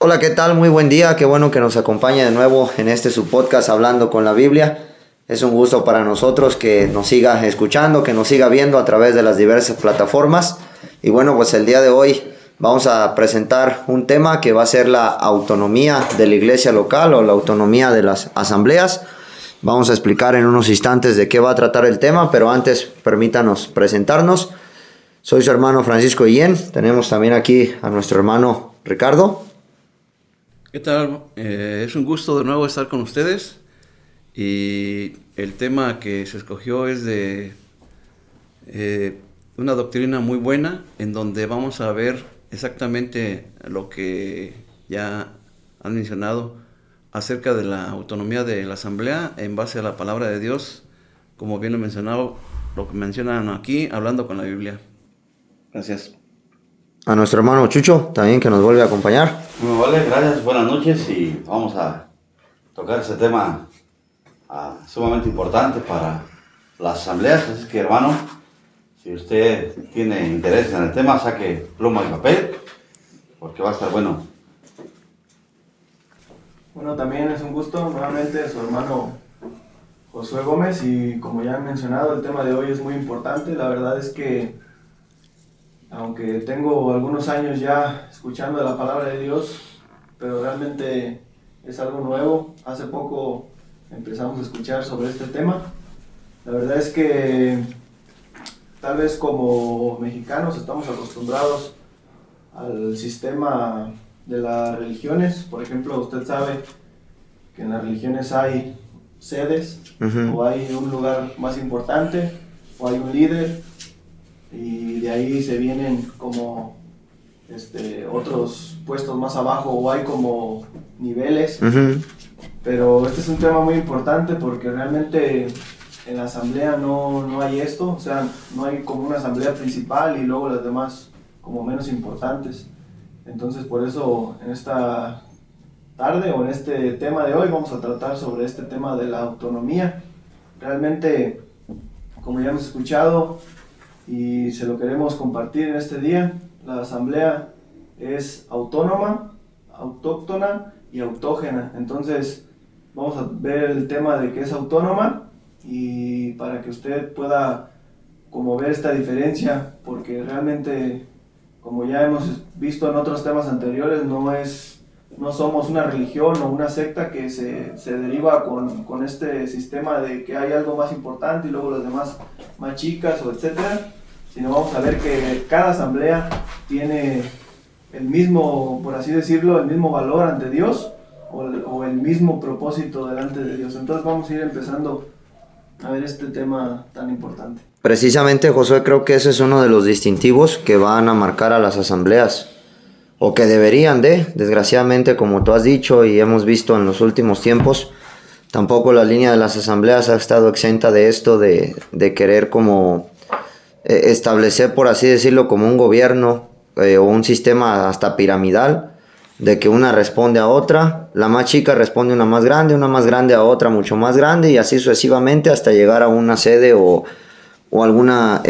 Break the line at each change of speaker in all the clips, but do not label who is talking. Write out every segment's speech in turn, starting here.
Hola, ¿qué tal? Muy buen día, qué bueno que nos acompaña de nuevo en su podcast Hablando con la Biblia. Es un gusto para nosotros que nos siga escuchando, que nos siga viendo a través de las diversas plataformas. Y bueno, pues el día de hoy vamos a presentar un tema que va a ser la autonomía de la iglesia local o la autonomía de las asambleas. Vamos a explicar en unos instantes de qué va a tratar el tema, pero antes permítanos presentarnos. Soy su hermano Francisco Guillén. Tenemos también aquí a nuestro hermano Ricardo.
¿Qué tal? Es un gusto de nuevo estar con ustedes y el tema que se escogió es de una doctrina muy buena en donde vamos a ver exactamente lo que ya han mencionado acerca de la autonomía de la asamblea en base a la palabra de Dios, como bien lo mencionado, lo que mencionan aquí, hablando con la Biblia. Gracias.
A nuestro hermano Chucho, también que nos vuelve a acompañar.
Muy vale, gracias, buenas noches y vamos a tocar ese tema sumamente importante para las asambleas. Así que, hermano, si usted tiene interés en el tema, saque pluma y papel, porque va a estar bueno.
Bueno, también es un gusto nuevamente su hermano Josué Gómez, y como ya han mencionado, el tema de hoy es muy importante. La verdad es que aunque tengo algunos años ya escuchando la palabra de Dios, pero realmente es algo nuevo. Hace poco empezamos a escuchar sobre este tema. La verdad es que tal vez como mexicanos estamos acostumbrados al sistema de las religiones. Por ejemplo, usted sabe que en las religiones hay sedes, o hay un lugar más importante, o hay un líder, y de ahí se vienen como otros puestos más abajo, o hay como niveles. Pero este es un tema muy importante porque realmente en la asamblea no hay esto. O sea, no hay como una asamblea principal y luego las demás como menos importantes. Entonces, por eso en esta tarde o en este tema de hoy vamos a tratar sobre este tema de la autonomía. Realmente, como ya hemos escuchado y se lo queremos compartir en este día, la asamblea es autónoma, autóctona y autógena. Entonces vamos a ver el tema de que es autónoma, y para que usted pueda como ver esta diferencia, porque realmente, como ya hemos visto en otros temas anteriores, no somos una religión o una secta que se deriva con este sistema de que hay algo más importante y luego las demás más chicas o etcétera, sino vamos a ver que cada asamblea tiene el mismo, por así decirlo, el mismo valor ante Dios, o el mismo propósito delante de Dios. Entonces vamos a ir empezando a ver este tema tan importante.
Precisamente, Josué, creo que ese es uno de los distintivos que van a marcar a las asambleas, o que deberían desgraciadamente, como tú has dicho y hemos visto en los últimos tiempos, tampoco la línea de las asambleas ha estado exenta de esto, de querer como establecer, por así decirlo, como un gobierno o un sistema hasta piramidal, de que una responde a otra, la más chica responde a una más grande a otra mucho más grande, y así sucesivamente hasta llegar a una sede o alguna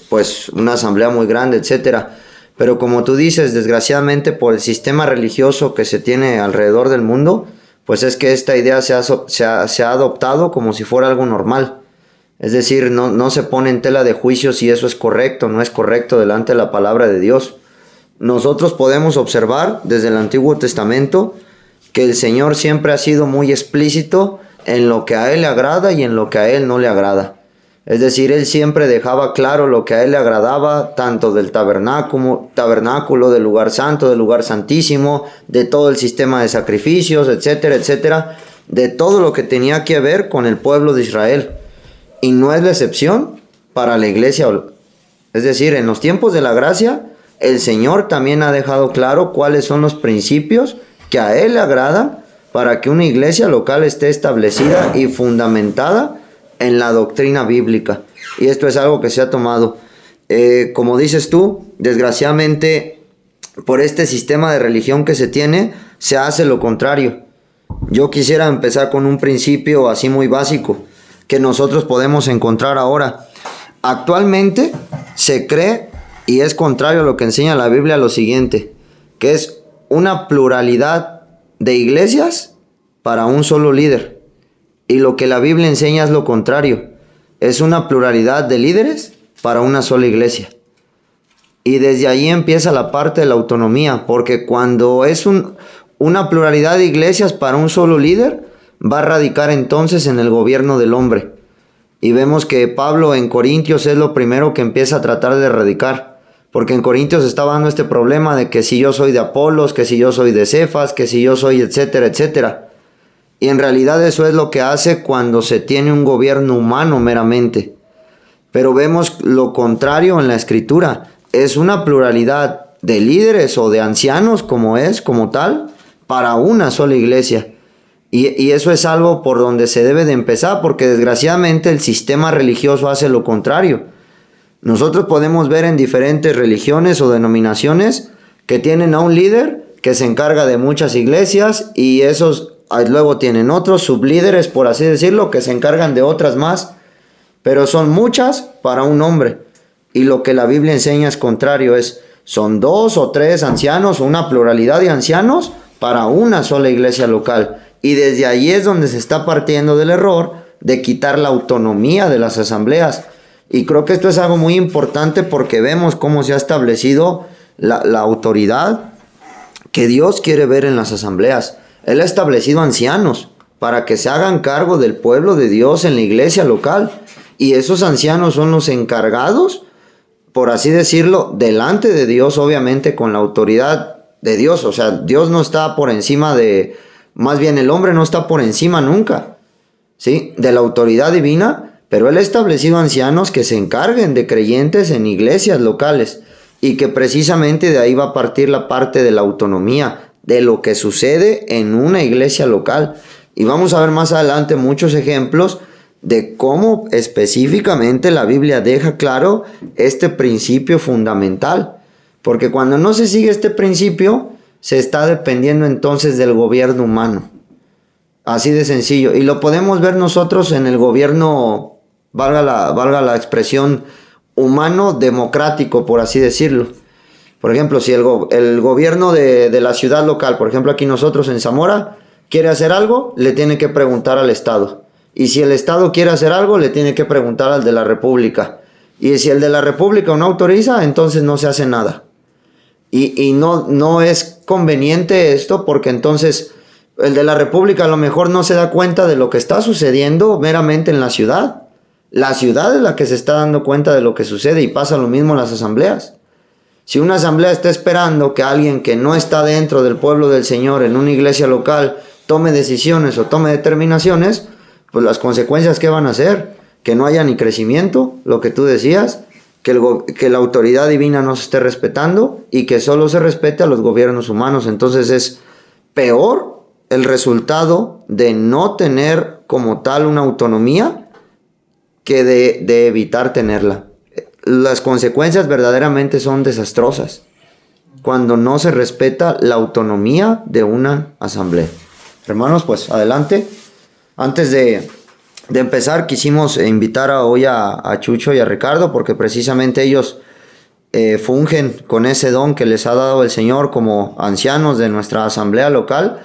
pues una asamblea muy grande, etcétera. Pero como tú dices, desgraciadamente por el sistema religioso que se tiene alrededor del mundo, pues es que esta idea se ha adoptado como si fuera algo normal. Es decir, no se pone en tela de juicio si eso es correcto o no es correcto delante de la palabra de Dios. Nosotros podemos observar desde el Antiguo Testamento que el Señor siempre ha sido muy explícito en lo que a Él le agrada y en lo que a Él no le agrada. Es decir, Él siempre dejaba claro lo que a Él le agradaba, tanto del tabernáculo, del lugar santo, del lugar santísimo, de todo el sistema de sacrificios, etcétera, etcétera, de todo lo que tenía que ver con el pueblo de Israel. Y no es la excepción para la iglesia. Es decir, en los tiempos de la gracia, el Señor también ha dejado claro cuáles son los principios que a Él le agradan para que una iglesia local esté establecida y fundamentada en la doctrina bíblica. Y esto es algo que se ha tomado. Como dices tú, desgraciadamente, por este sistema de religión que se tiene, se hace lo contrario. Yo quisiera empezar con un principio así muy básico que nosotros podemos encontrar ahora. Actualmente se cree, y es contrario a lo que enseña la Biblia, lo siguiente, que es una pluralidad de iglesias para un solo líder. Y lo que la Biblia enseña es lo contrario. Es una pluralidad de líderes para una sola iglesia. Y desde ahí empieza la parte de la autonomía, porque cuando es una pluralidad de iglesias para un solo líder, va a radicar entonces en el gobierno del hombre. Y vemos que Pablo en Corintios es lo primero que empieza a tratar de erradicar, porque en Corintios estaba dando este problema de que si yo soy de Apolos, que si yo soy de Cefas, que si yo soy etcétera, etcétera. Y en realidad eso es lo que hace cuando se tiene un gobierno humano meramente. Pero vemos lo contrario en la Escritura. Es una pluralidad de líderes o de ancianos, como tal, para una sola iglesia. Y eso es algo por donde se debe de empezar, porque desgraciadamente el sistema religioso hace lo contrario. Nosotros podemos ver en diferentes religiones o denominaciones que tienen a un líder que se encarga de muchas iglesias, y esos luego tienen otros sublíderes, por así decirlo, que se encargan de otras más, pero son muchas para un hombre. Y lo que la Biblia enseña es contrario, son 2 o 3 ancianos o una pluralidad de ancianos para una sola iglesia local. Y desde ahí es donde se está partiendo del error de quitar la autonomía de las asambleas. Y creo que esto es algo muy importante, porque vemos cómo se ha establecido la autoridad que Dios quiere ver en las asambleas. Él ha establecido ancianos para que se hagan cargo del pueblo de Dios en la iglesia local. Y esos ancianos son los encargados, por así decirlo, delante de Dios, obviamente con la autoridad de Dios. O sea, Dios no está por encima más bien el hombre no está por encima nunca, ¿sí?, de la autoridad divina, pero Él ha establecido ancianos que se encarguen de creyentes en iglesias locales, y que precisamente de ahí va a partir la parte de la autonomía, de lo que sucede en una iglesia local. Y vamos a ver más adelante muchos ejemplos de cómo específicamente la Biblia deja claro este principio fundamental. Porque cuando no se sigue este principio, se está dependiendo entonces del gobierno humano. Así de sencillo. Y lo podemos ver nosotros en el gobierno, valga la expresión, humano democrático, por así decirlo. Por ejemplo, si el gobierno de la ciudad local, por ejemplo aquí nosotros en Zamora, quiere hacer algo, le tiene que preguntar al Estado. Y si el Estado quiere hacer algo, le tiene que preguntar al de la República. Y si el de la República no autoriza, entonces no se hace nada. Y no es conveniente esto, porque entonces el de la República a lo mejor no se da cuenta de lo que está sucediendo meramente en la ciudad. La ciudad es la que se está dando cuenta de lo que sucede, y pasa lo mismo en las asambleas. Si una asamblea está esperando que alguien que no está dentro del pueblo del Señor en una iglesia local tome decisiones o tome determinaciones, pues las consecuencias ¿qué van a ser? Que no haya ni crecimiento, lo que tú decías, que la autoridad divina no se esté respetando, y que solo se respete a los gobiernos humanos. Entonces es peor el resultado de no tener como tal una autonomía que de evitar tenerla. Las consecuencias verdaderamente son desastrosas cuando no se respeta la autonomía de una asamblea. Hermanos, pues adelante. Antes de empezar, quisimos invitar hoy a Chucho y a Ricardo, porque precisamente ellos fungen con ese don que les ha dado el Señor como ancianos de nuestra asamblea local,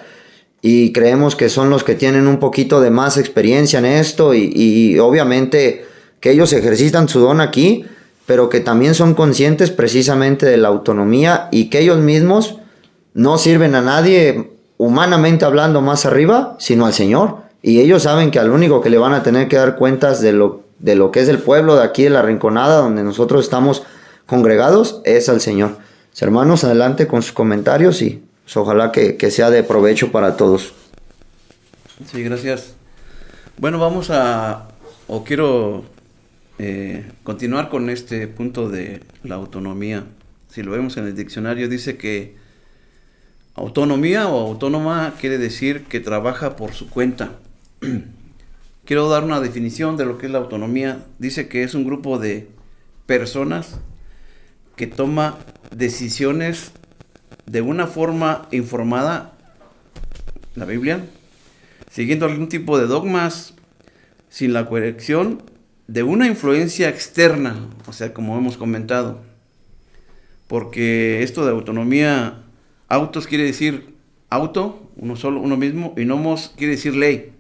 y creemos que son los que tienen un poquito de más experiencia en esto, y obviamente que ellos ejercitan su don aquí, pero que también son conscientes precisamente de la autonomía, y que ellos mismos no sirven a nadie humanamente hablando más arriba, sino al Señor. Y ellos saben que al único que le van a tener que dar cuentas de lo que es el pueblo de aquí de la Rinconada, donde nosotros estamos congregados, es al Señor. Hermanos, adelante con sus comentarios, y pues, ojalá que sea de provecho para todos.
Sí, gracias. Bueno, quiero continuar con este punto de la autonomía. Si lo vemos en el diccionario, dice que autonomía o autónoma quiere decir que trabaja por su cuenta. Quiero dar una definición de lo que es la autonomía. Dice que es un grupo de personas que toma decisiones de una forma informada, la Biblia, siguiendo algún tipo de dogmas, sin la corrección de una influencia externa, o sea, como hemos comentado. Porque esto de autonomía Autos quiere decir auto, uno solo, uno mismo, y nomos quiere decir ley.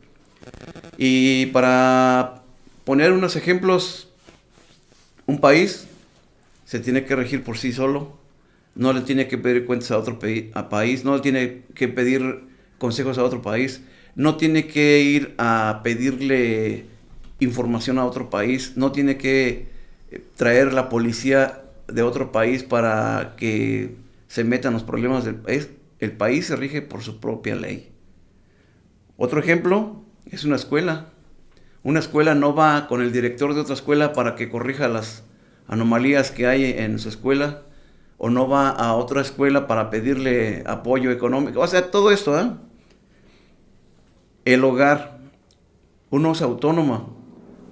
Y para poner unos ejemplos, un país se tiene que regir por sí solo, no le tiene que pedir cuentas a otro país, no le tiene que pedir consejos a otro país, no tiene que ir a pedirle información a otro país, no tiene que traer la policía de otro país para que se metan los problemas del país. El país se rige por su propia ley. Otro ejemplo es una escuela. Una escuela no va con el director de otra escuela para que corrija las anomalías que hay en su escuela, o no va a otra escuela para pedirle apoyo económico. O sea, todo esto, ¿eh? El hogar, uno es autónomo.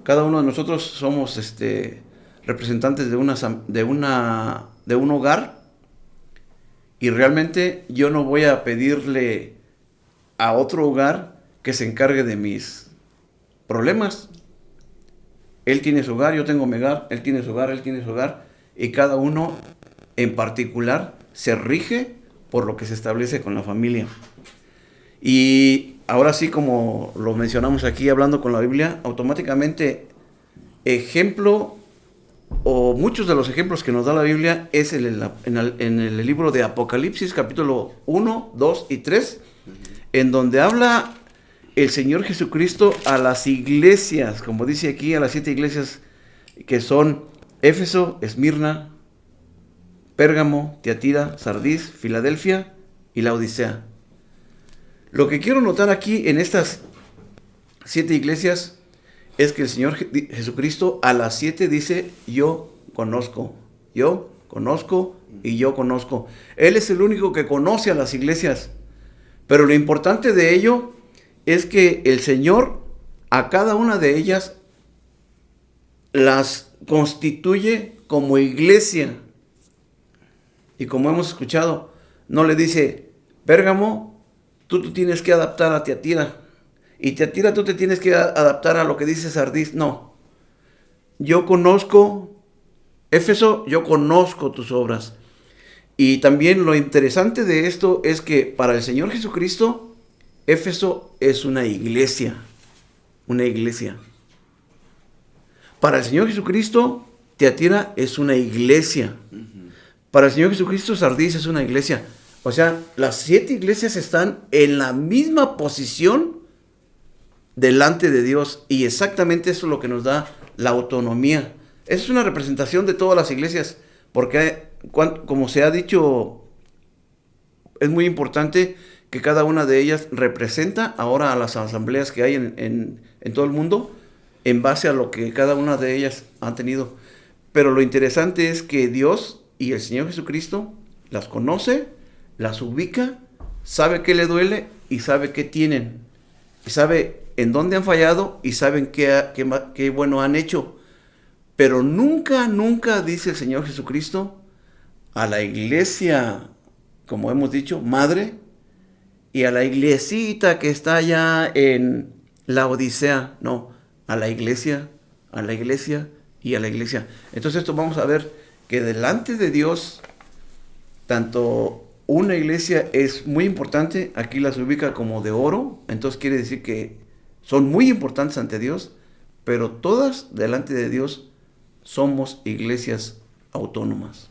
Cada uno de nosotros somos representantes de un hogar, y realmente yo no voy a pedirle a otro hogar que se encargue de mis problemas. Él tiene su hogar, yo tengo mi hogar, él tiene su hogar, él tiene su hogar, y cada uno en particular se rige por lo que se establece con la familia. Y ahora sí, como lo mencionamos aquí hablando con la Biblia, automáticamente ejemplo, o muchos de los ejemplos que nos da la Biblia es en el libro de Apocalipsis, capítulo 1, 2 y 3, en donde habla el Señor Jesucristo a las iglesias, como dice aquí, a las 7 iglesias que son Éfeso, Esmirna, Pérgamo, Tiatira, Sardis, Filadelfia y Laodicea. Lo que quiero notar aquí en estas 7 iglesias es que el Señor Jesucristo a las 7 dice: yo conozco y yo conozco. Él es el único que conoce a las iglesias. Pero lo importante de ello es que el Señor a cada una de ellas las constituye como iglesia. Y como hemos escuchado, no le dice: Pérgamo, tú tienes que adaptar a Tiatira. Y Tiatira, tú te tienes que adaptar a lo que dice Sardis. No. Yo conozco, Éfeso, yo conozco tus obras. Y también lo interesante de esto es que para el Señor Jesucristo, Éfeso es una iglesia. Una iglesia. Para el Señor Jesucristo, Tiatira es una iglesia. Para el Señor Jesucristo, Sardis es una iglesia. O sea, las 7 iglesias están en la misma posición delante de Dios. Y exactamente eso es lo que nos da la autonomía. Es una representación de todas las iglesias. Porque, como se ha dicho, es muy importante que cada una de ellas representa ahora a las asambleas que hay en todo el mundo, en base a lo que cada una de ellas han tenido. Pero lo interesante es que Dios y el Señor Jesucristo las conoce, las ubica, sabe qué le duele y sabe qué tienen. Y sabe en dónde han fallado y saben qué bueno han hecho. Pero nunca dice el Señor Jesucristo a la iglesia, como hemos dicho, madre, y a la iglesita que está allá en Laodicea. No, a la iglesia y a la iglesia. Entonces esto vamos a ver que delante de Dios, tanto una iglesia es muy importante, aquí las ubica como de oro, entonces quiere decir que son muy importantes ante Dios, pero todas delante de Dios somos iglesias autónomas.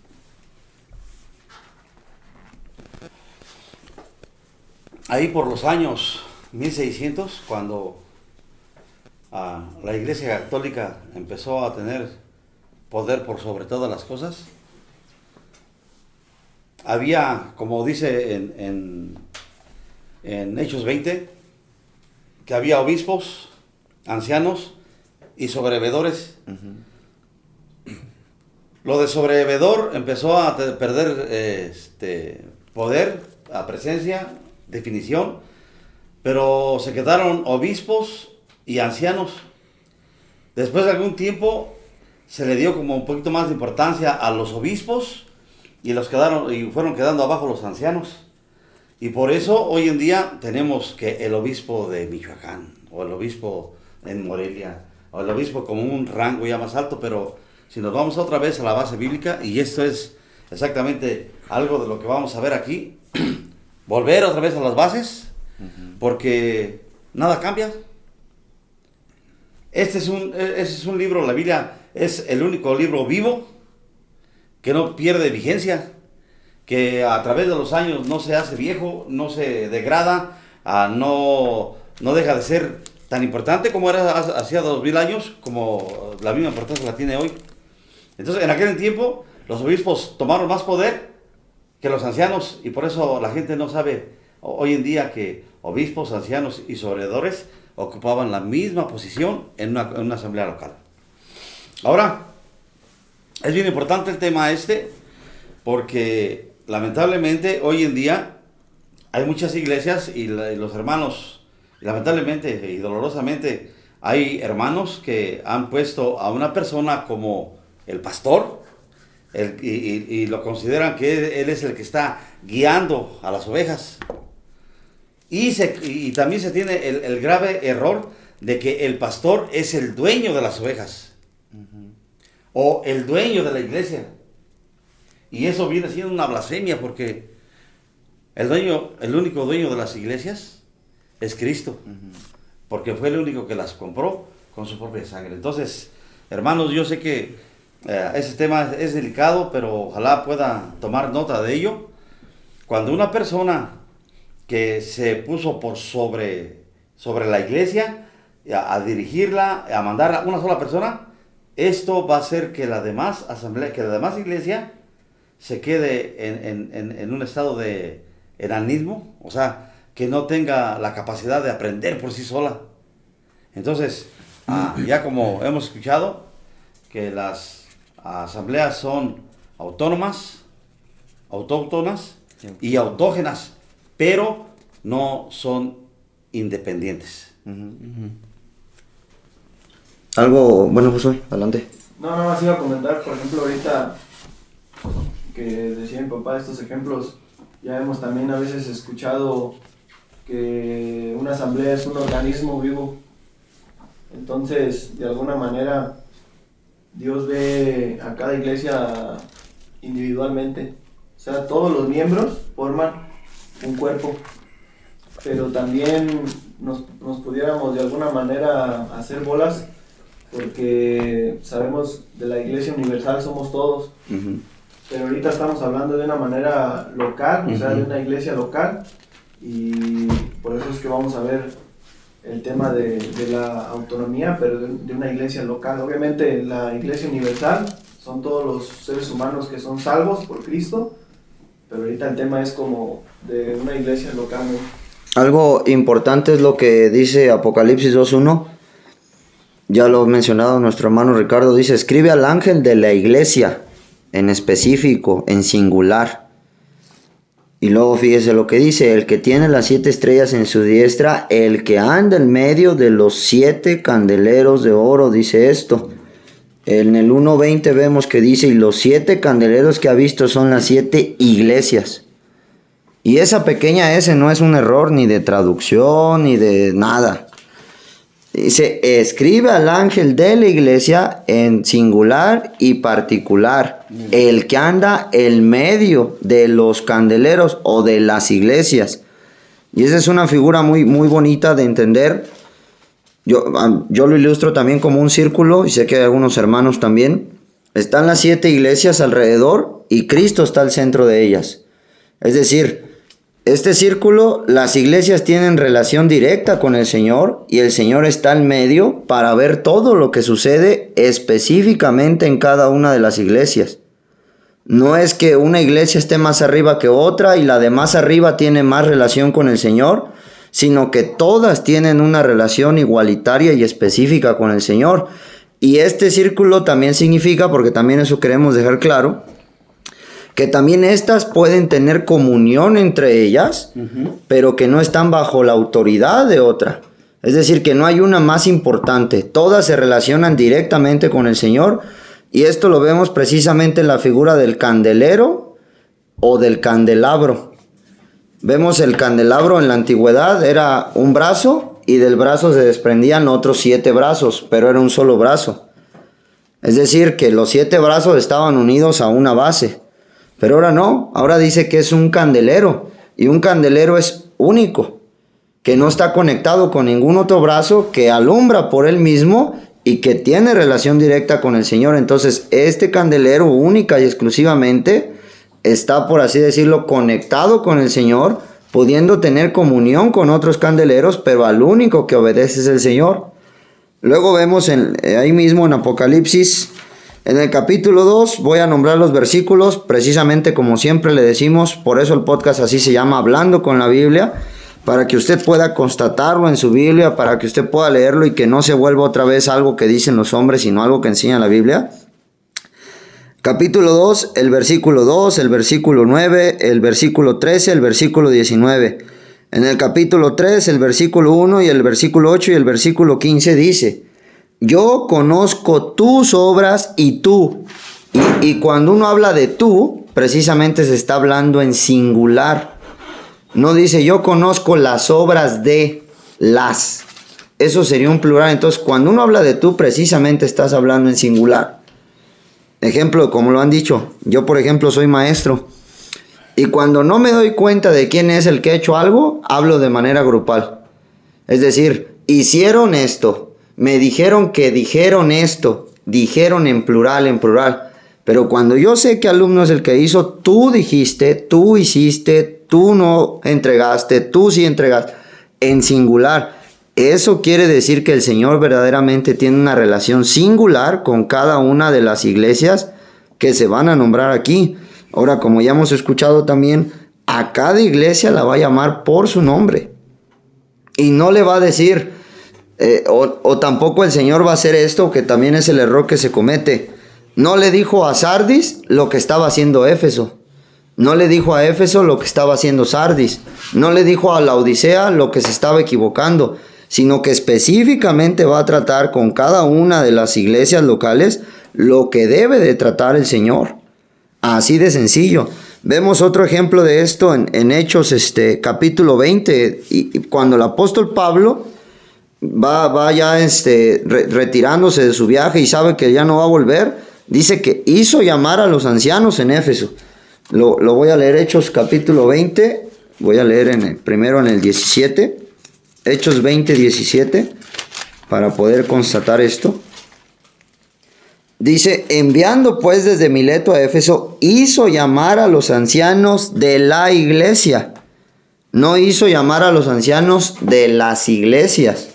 Ahí por los años 1600, cuando la Iglesia Católica empezó a tener poder por sobre todas las cosas, había, como dice en Hechos 20, que había obispos, ancianos y sobreveedores. Lo de sobreveedor empezó a perder poder, a presencia, definición, pero se quedaron obispos y ancianos. Después de algún tiempo se le dio como un poquito más de importancia a los obispos y fueron quedando abajo los ancianos. Y por eso hoy en día tenemos que el obispo de Michoacán, o el obispo en Morelia, o el obispo como un rango ya más alto. Pero si nos vamos otra vez a la base bíblica, y esto es exactamente algo de lo que vamos a ver aquí, volver otra vez a las bases, porque nada cambia. Este es un libro, la Biblia es el único libro vivo que no pierde vigencia, que a través de los años no se hace viejo, no se degrada, no deja de ser tan importante como era hacía 2000 años, como la misma importancia la tiene hoy. Entonces, en aquel tiempo, los obispos tomaron más poder que los ancianos, y por eso la gente no sabe hoy en día que obispos, ancianos y sobredores ocupaban la misma posición en una asamblea local. Ahora, es bien importante el tema porque lamentablemente hoy en día hay muchas iglesias y los hermanos, lamentablemente y dolorosamente, hay hermanos que han puesto a una persona como el pastor y lo consideran que él es el que está guiando a las ovejas. Y también se tiene el grave error de que el pastor es el dueño de las ovejas, o el dueño de la iglesia. Y eso viene siendo una blasfemia, porque el único dueño de las iglesias es Cristo, porque fue el único que las compró con su propia sangre. Entonces, hermanos, yo sé que ese tema es delicado, pero ojalá pueda tomar nota de ello. Cuando una persona que se puso por sobre la iglesia, a dirigirla, a mandar a una sola persona, esto va a hacer que la demás asamblea, que la demás iglesia se quede en un estado de enanismo, o sea, que no tenga la capacidad de aprender por sí sola. Entonces, ya como hemos escuchado, que las asambleas son autónomas, autóctonas y autógenas, pero no son independientes.
Algo, bueno, Josué, adelante.
No, nada más iba a comentar, por ejemplo, ahorita que decía mi papá estos ejemplos, ya hemos también a veces escuchado que una asamblea es un organismo vivo. Entonces, de alguna manera, Dios ve a cada iglesia individualmente. O sea, todos los miembros forman un cuerpo, pero también nos pudiéramos de alguna manera hacer bolas, porque sabemos de la iglesia universal somos todos, pero ahorita estamos hablando de una manera local, o sea, de una iglesia local, y por eso es que vamos a ver el tema de la autonomía, pero de una iglesia local. Obviamente la iglesia universal son todos los seres humanos que son salvos por Cristo, pero ahorita el tema es como de una iglesia local, ¿no?
Algo importante es lo que dice Apocalipsis 2:1. Ya lo ha mencionado nuestro hermano Ricardo. Dice: escribe al ángel de la iglesia, en específico, en singular. Y luego fíjese lo que dice: el que tiene las 7 estrellas en su diestra, el que anda en medio de los 7 candeleros de oro, dice esto. En el 1:20 vemos que dice: y los 7 candeleros que ha visto son las 7 iglesias. Y esa pequeña S no es un error ni de traducción ni de nada. Dice: escribe al ángel de la iglesia en singular y particular, el que anda en medio de los candeleros o de las iglesias. Y esa es una figura muy, muy bonita de entender. Yo lo ilustro también como un círculo, y sé que hay algunos hermanos también. Están las 7 iglesias alrededor y Cristo está al centro de ellas. Es decir, este círculo, las iglesias tienen relación directa con el Señor, y el Señor está en medio para ver todo lo que sucede específicamente en cada una de las iglesias. No es que una iglesia esté más arriba que otra y la de más arriba tiene más relación con el Señor, sino que todas tienen una relación igualitaria y específica con el Señor. Y este círculo también significa, porque también eso queremos dejar claro, que también estas pueden tener comunión entre ellas, pero que no están bajo la autoridad de otra. Es decir, que no hay una más importante. Todas se relacionan directamente con el Señor, y esto lo vemos precisamente en la figura del candelero o del candelabro. Vemos el candelabro en la antigüedad, era un brazo, y del brazo se desprendían otros 7 brazos, pero era un solo brazo. Es decir, que los 7 brazos estaban unidos a una base. Pero ahora no, ahora dice que es un candelero. Y un candelero es único, que no está conectado con ningún otro brazo, que alumbra por él mismo y que tiene relación directa con el Señor. Entonces, este candelero única y exclusivamente está, por así decirlo, conectado con el Señor, pudiendo tener comunión con otros candeleros, pero al único que obedece es el Señor. Luego vemos ahí mismo en Apocalipsis, en el capítulo 2, voy a nombrar los versículos, precisamente como siempre le decimos, por eso el podcast así se llama, Hablando con la Biblia, para que usted pueda constatarlo en su Biblia, para que usted pueda leerlo y que no se vuelva otra vez algo que dicen los hombres, sino algo que enseña la Biblia. Capítulo 2, el versículo 2, el versículo 9, el versículo 13, el versículo 19. En el capítulo 3, el versículo 1 y el versículo 8 y el versículo 15 dice: yo conozco tus obras y tú. Y cuando uno habla de tú, precisamente se está hablando en singular. No dice yo conozco las obras de las. Eso sería un plural. Entonces, cuando uno habla de tú, precisamente estás hablando en singular. Ejemplo, como lo han dicho, yo por ejemplo soy maestro. Y cuando no me doy cuenta de quién es el que ha hecho algo, hablo de manera grupal. Es decir, hicieron esto, me dijeron que dijeron esto, dijeron en plural. Pero cuando yo sé que alumno es el que hizo, tú dijiste, tú hiciste, tú no entregaste, tú sí entregaste, en singular. Eso quiere decir que el Señor verdaderamente tiene una relación singular con cada una de las iglesias que se van a nombrar aquí. Ahora, como ya hemos escuchado también, a cada iglesia la va a llamar por su nombre. Y no le va a decir, o tampoco el Señor va a hacer esto, que también es el error que se comete. No le dijo a Sardis lo que estaba haciendo Éfeso. No le dijo a Éfeso lo que estaba haciendo Sardis. No le dijo a la Odisea lo que se estaba equivocando, sino que específicamente va a tratar con cada una de las iglesias locales lo que debe de tratar el Señor. Así de sencillo. Vemos otro ejemplo de esto en Hechos capítulo 20, y cuando el apóstol Pablo va ya retirándose de su viaje y sabe que ya no va a volver, dice que hizo llamar a los ancianos en Éfeso. Lo voy a leer, Hechos capítulo 20, voy a leer primero en el 17, Hechos 20, 17, para poder constatar esto. Dice, enviando pues desde Mileto a Éfeso, hizo llamar a los ancianos de la iglesia. No hizo llamar a los ancianos de las iglesias.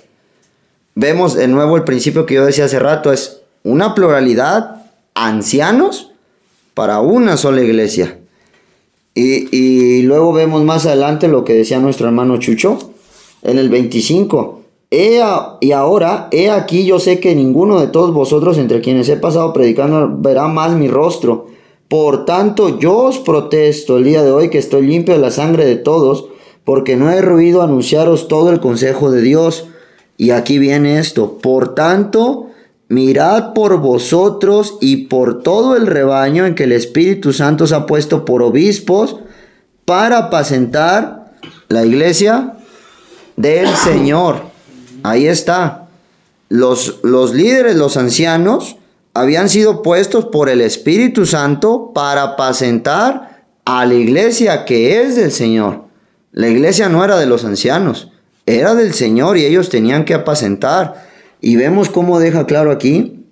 Vemos de nuevo el principio que yo decía hace rato, es una pluralidad, ancianos, para una sola iglesia. Y luego vemos más adelante lo que decía nuestro hermano Chucho, en el 25. Y ahora, he aquí, yo sé que ninguno de todos vosotros entre quienes he pasado predicando verá más mi rostro. Por tanto, yo os protesto el día de hoy que estoy limpio de la sangre de todos, porque no he ruido anunciaros todo el consejo de Dios. Y aquí viene esto. Por tanto, mirad por vosotros y por todo el rebaño en que el Espíritu Santo os ha puesto por obispos para apacentar la iglesia del Señor. Ahí está. Los líderes, los ancianos, habían sido puestos por el Espíritu Santo para apacentar a la iglesia que es del Señor. La iglesia no era de los ancianos, era del Señor y ellos tenían que apacentar. Y vemos cómo deja claro aquí,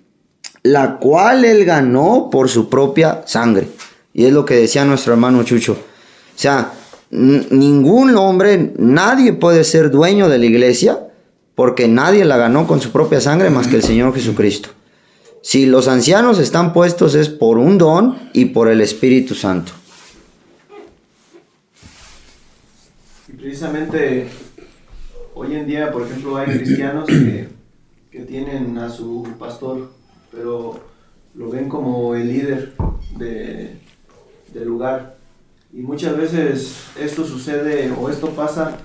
la cual Él ganó por su propia sangre. Y es lo que decía nuestro hermano Chucho. O sea, ningún hombre, nadie puede ser dueño de la iglesia, porque nadie la ganó con su propia sangre más que el Señor Jesucristo. Si los ancianos están puestos es por un don y por el Espíritu Santo.
Y precisamente hoy en día, por ejemplo, hay cristianos que tienen a su pastor, pero lo ven como el líder del lugar. Y muchas veces esto sucede o esto pasa,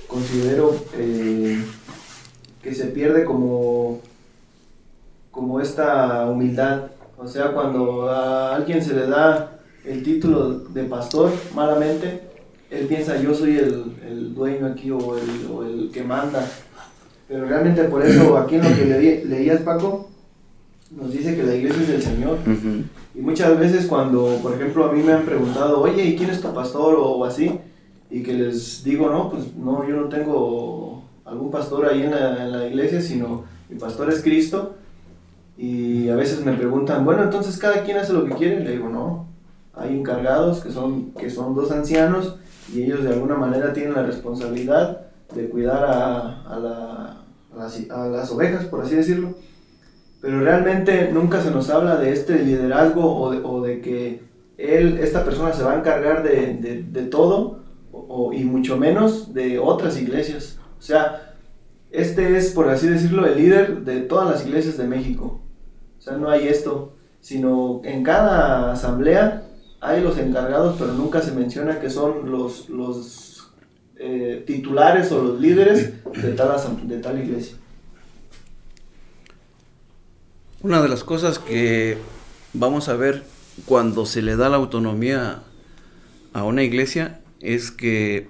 considero que se pierde como esta humildad. O sea, cuando a alguien se le da el título de pastor malamente, él piensa yo soy el dueño aquí o el que manda. Pero realmente por eso aquí en lo que leías, Paco, nos dice que la iglesia es del Señor.
Uh-huh.
Y muchas veces cuando, por ejemplo, a mí me han preguntado, oye, ¿y quién es tu pastor? O así, y que les digo, no, pues no, yo no tengo algún pastor ahí en la iglesia, sino mi pastor es Cristo. Y a veces me preguntan, bueno, entonces cada quien hace lo que quiere. Le digo, no, hay encargados que son dos ancianos y ellos de alguna manera tienen la responsabilidad de cuidar a las ovejas, por así decirlo. Pero realmente nunca se nos habla de este liderazgo o de que esta persona se va a encargar de todo, y mucho menos de otras iglesias. O sea, este es, por así decirlo, el líder de todas las iglesias de México. O sea, no hay esto, sino en cada asamblea hay los encargados, pero nunca se menciona que son los titulares o los líderes de tal iglesia.
Una de las cosas que vamos a ver cuando se le da la autonomía a una iglesia es que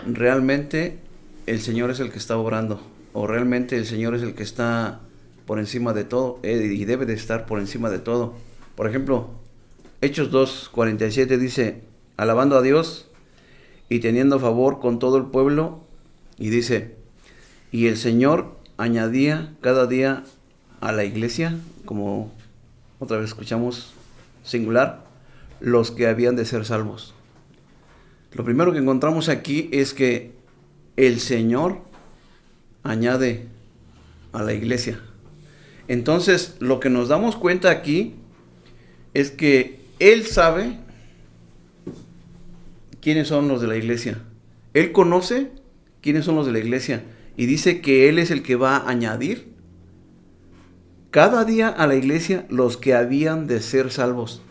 realmente el Señor es el que está obrando, o realmente el Señor es el que está por encima de todo, y debe de estar por encima de todo. Por ejemplo, Hechos 2:47 dice, alabando a Dios y teniendo favor con todo el pueblo, y dice, y el Señor añadía cada día a la iglesia, como otra vez escuchamos singular, los que habían de ser salvos. Lo primero que encontramos aquí es que el Señor añade a la iglesia. Entonces, lo que nos damos cuenta aquí es que Él sabe quiénes son los de la iglesia. Él conoce quiénes son los de la iglesia y dice que Él es el que va a añadir cada día a la iglesia los que habían de ser salvos.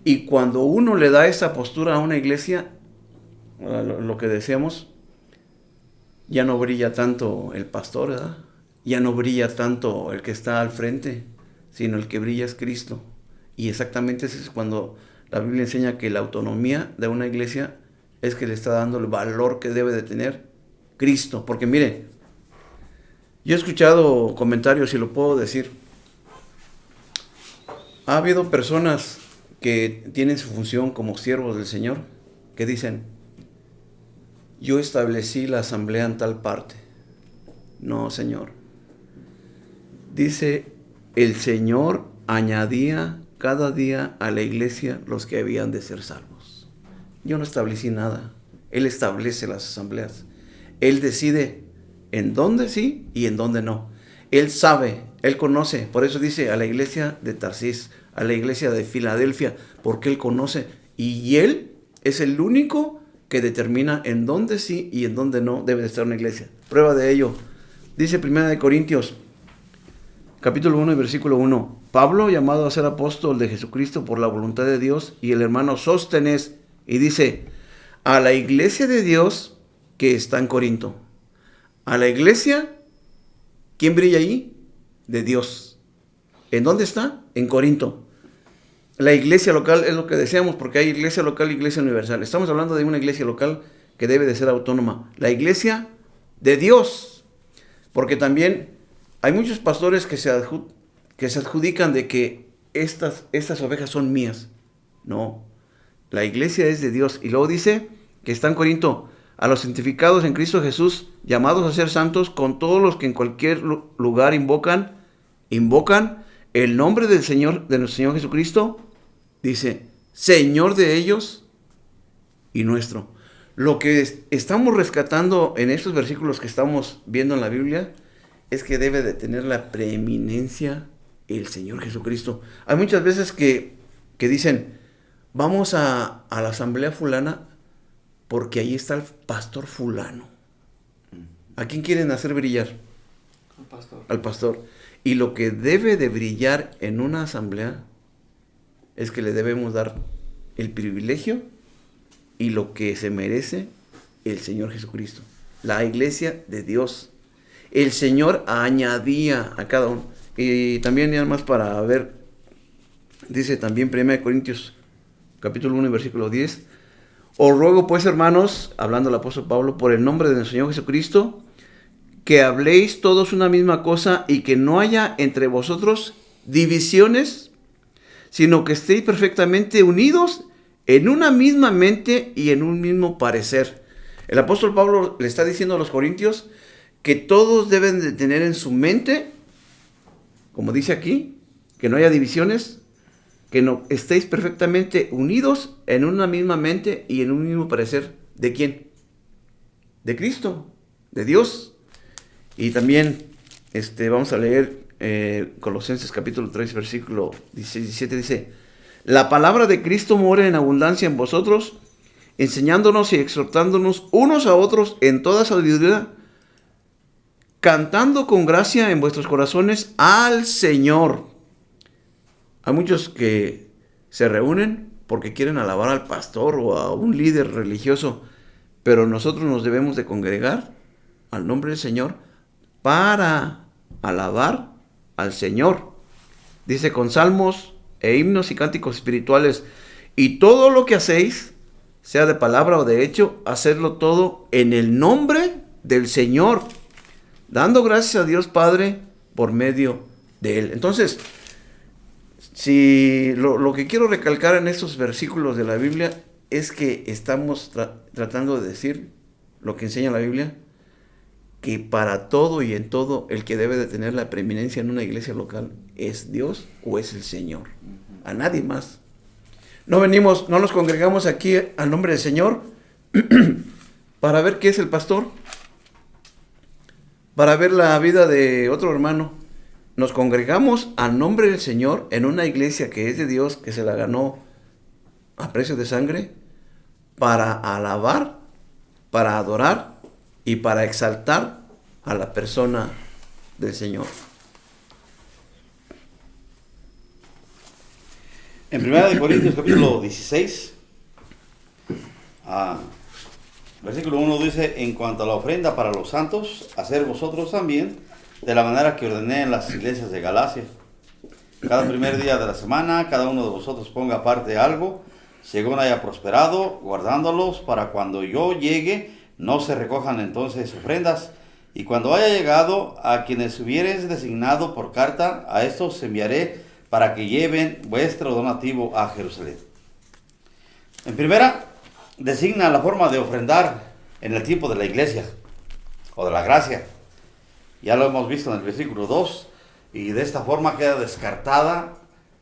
Y cuando uno le da esa postura a una iglesia, lo que decíamos, ya no brilla tanto el pastor, ¿verdad? Ya no brilla tanto el que está al frente, sino el que brilla es Cristo. Y exactamente eso es cuando la Biblia enseña que la autonomía de una iglesia es que le está dando el valor que debe de tener Cristo. Porque mire, yo he escuchado comentarios y lo puedo decir. Ha habido personas que tienen su función como siervos del Señor que dicen, yo establecí la asamblea en tal parte. No, Señor. Dice, el Señor añadía cada día a la iglesia los que habían de ser salvos. Yo no establecí nada. Él establece las asambleas. Él decide en dónde sí y en dónde no. Él sabe, Él conoce. Por eso dice a la iglesia de Tarsis, a la iglesia de Filadelfia, porque Él conoce. Y Él es el único que determina en dónde sí y en dónde no debe de estar una iglesia. Prueba de ello. Dice 1 Corintios, capítulo 1 y versículo 1. Pablo, llamado a ser apóstol de Jesucristo por la voluntad de Dios, y el hermano Sóstenes, y dice, a la iglesia de Dios que está en Corinto. A la iglesia, ¿quién brilla ahí? De Dios. ¿En dónde está? En Corinto. La iglesia local es lo que deseamos, porque hay iglesia local e iglesia universal. Estamos hablando de una iglesia local que debe de ser autónoma. La iglesia de Dios. Porque también hay muchos pastores que se adjudican de que estas ovejas son mías. No, la iglesia es de Dios. Y luego dice que está en Corinto, a los santificados en Cristo Jesús, llamados a ser santos, con todos los que en cualquier lugar invocan el nombre del Señor, de nuestro Señor Jesucristo, dice, Señor de ellos y nuestro. Lo que estamos rescatando en estos versículos que estamos viendo en la Biblia es que debe de tener la preeminencia el Señor Jesucristo. Hay muchas veces que dicen, vamos a la asamblea fulana porque ahí está el pastor fulano. ¿A quién quieren hacer brillar? Al pastor. Y lo que debe de brillar en una asamblea es que le debemos dar el privilegio y lo que se merece el Señor Jesucristo. La iglesia de Dios. El Señor añadía a cada uno. Y también, nada más para ver, dice también 1 Corintios, capítulo 1, versículo 10. Os ruego pues, hermanos, hablando el apóstol Pablo, por el nombre de nuestro Señor Jesucristo, que habléis todos una misma cosa y que no haya entre vosotros divisiones, sino que estéis perfectamente unidos en una misma mente y en un mismo parecer. El apóstol Pablo le está diciendo a los corintios que todos deben de tener en su mente, como dice aquí, que no haya divisiones, que no estéis perfectamente unidos en una misma mente y en un mismo parecer. ¿De quién? De Cristo, de Dios. Y también vamos a leer Colosenses capítulo 3, versículo 17, dice: la palabra de Cristo mora en abundancia en vosotros, enseñándonos y exhortándonos unos a otros en toda sabiduría, cantando con gracia en vuestros corazones al Señor. Hay muchos que se reúnen porque quieren alabar al pastor o a un líder religioso, pero nosotros nos debemos de congregar al nombre del Señor para alabar al Señor. Dice: con salmos e himnos y cánticos espirituales, y todo lo que hacéis, sea de palabra o de hecho, hacedlo todo en el nombre del Señor, dando gracias a Dios Padre por medio de Él. Entonces, si lo que quiero recalcar en estos versículos de la Biblia es que estamos tratando de decir lo que enseña la Biblia, que para todo y en todo el que debe de tener la preeminencia en una iglesia local es Dios o es el Señor, a nadie más. No nos congregamos aquí al nombre del Señor para ver qué es el pastor, para ver la vida de otro hermano. Nos congregamos al nombre del Señor en una iglesia que es de Dios, que se la ganó a precio de sangre, para alabar, para adorar y para exaltar a la persona del Señor.
En 1 Corintios capítulo 16, versículo 1 dice: en cuanto a la ofrenda para los santos, hacer vosotros también de la manera que ordené en las iglesias de Galacia. Cada primer día de la semana, cada uno de vosotros ponga aparte algo, según haya prosperado, guardándolos para cuando yo llegue, no se recojan entonces ofrendas. Y cuando haya llegado, a quienes hubieres designado por carta, a estos enviaré para que lleven vuestro donativo a Jerusalén. En primera, designa la forma de ofrendar en el tiempo de la iglesia o de la gracia. Ya lo hemos visto en el versículo 2, y de esta forma queda descartada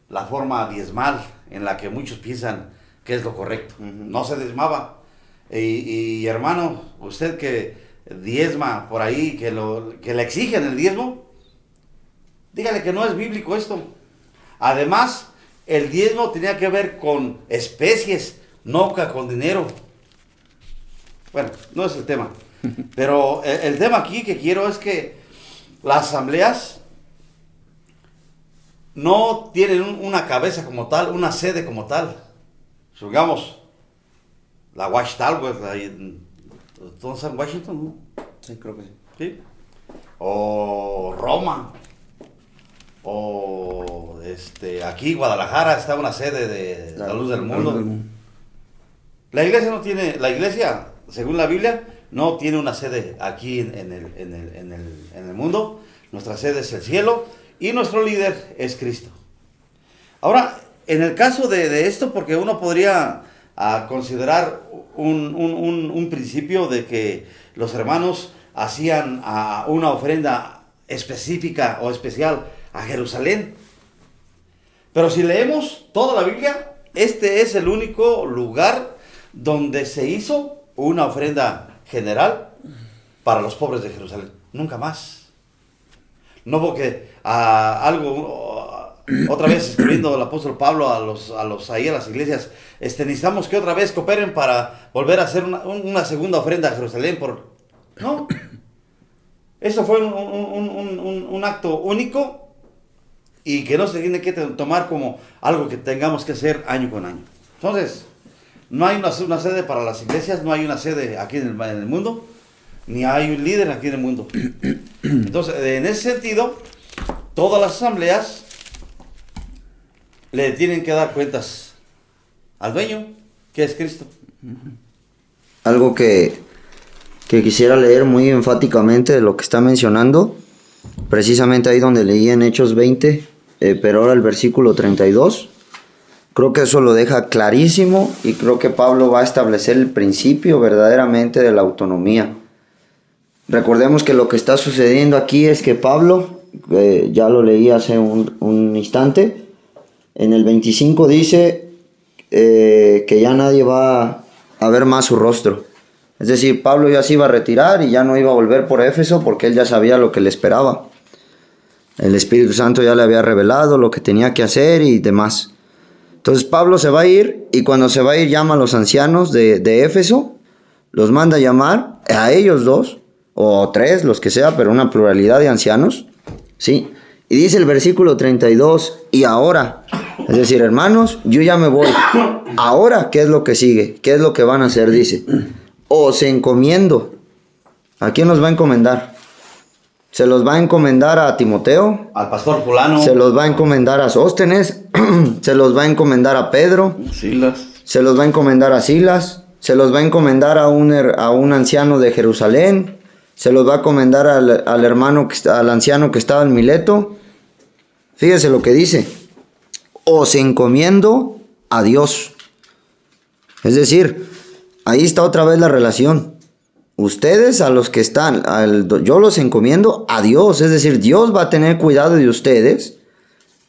la forma diezmal, en la que muchos piensan que es lo correcto. No se diezmaba. Y hermano, usted que diezma por ahí, que le exigen el diezmo, dígale que no es bíblico esto. Además, el diezmo tenía que ver con especies, no con dinero. Bueno, no es el tema. Pero el tema aquí que quiero es que las asambleas no tienen una cabeza como tal, una sede como tal. Supongamos, la Watchtower, ¿todos en Washington? ¿No?
Sí, creo que sí.
¿Sí? O Roma, o aquí Guadalajara está una sede de la Luz del Mundo. La iglesia, según la Biblia, no tiene una sede aquí en el mundo. Nuestra sede es el cielo y nuestro líder es Cristo. Ahora, en el caso de esto, porque uno podría considerar un principio de que los hermanos hacían una ofrenda específica o especial a Jerusalén. Pero si leemos toda la Biblia, este es el único lugar donde se hizo una ofrenda general para los pobres de Jerusalén. Nunca más. No porque otra vez escribiendo el apóstol Pablo a las iglesias, necesitamos que otra vez cooperen para volver a hacer una segunda ofrenda a Jerusalén. No. Eso fue un acto único y que no se tiene que tomar como algo que tengamos que hacer año con año. Entonces, no hay una sede para las iglesias, no hay una sede aquí en el mundo, ni hay un líder aquí en el mundo. Entonces, en ese sentido, todas las asambleas le tienen que dar cuentas al dueño, que es Cristo.
Algo que quisiera leer muy enfáticamente de lo que está mencionando, precisamente ahí donde leí en Hechos 20, pero ahora el versículo 32, Creo que eso lo deja clarísimo y creo que Pablo va a establecer el principio verdaderamente de la autonomía. Recordemos que lo que está sucediendo aquí es que Pablo, ya lo leí hace un instante, en el 25 dice que ya nadie va a ver más su rostro. Es decir, Pablo ya se iba a retirar y ya no iba a volver por Éfeso porque él ya sabía lo que le esperaba. El Espíritu Santo ya le había revelado lo que tenía que hacer y demás. Entonces Pablo se va a ir y cuando se va a ir llama a los ancianos de Éfeso, los manda a llamar a ellos dos o tres, los que sea, pero una pluralidad de ancianos, ¿sí? Y dice el versículo 32, y ahora, es decir, hermanos, yo ya me voy. Ahora, ¿qué es lo que sigue? ¿Qué es lo que van a hacer? Dice, os encomiendo. ¿A quién los va a encomendar? Se los va a encomendar a Timoteo,
al pastor fulano,
se los va a encomendar a Sóstenes, se los va a encomendar a Pedro,
Silas.
se los va a encomendar a Silas, se los va a encomendar a un anciano de Jerusalén, se los va a encomendar al hermano, al anciano que estaba en Mileto. Fíjese lo que dice, os encomiendo a Dios. Es decir, ahí está otra vez la relación. Ustedes a los que están, yo los encomiendo a Dios, es decir, Dios va a tener cuidado de ustedes.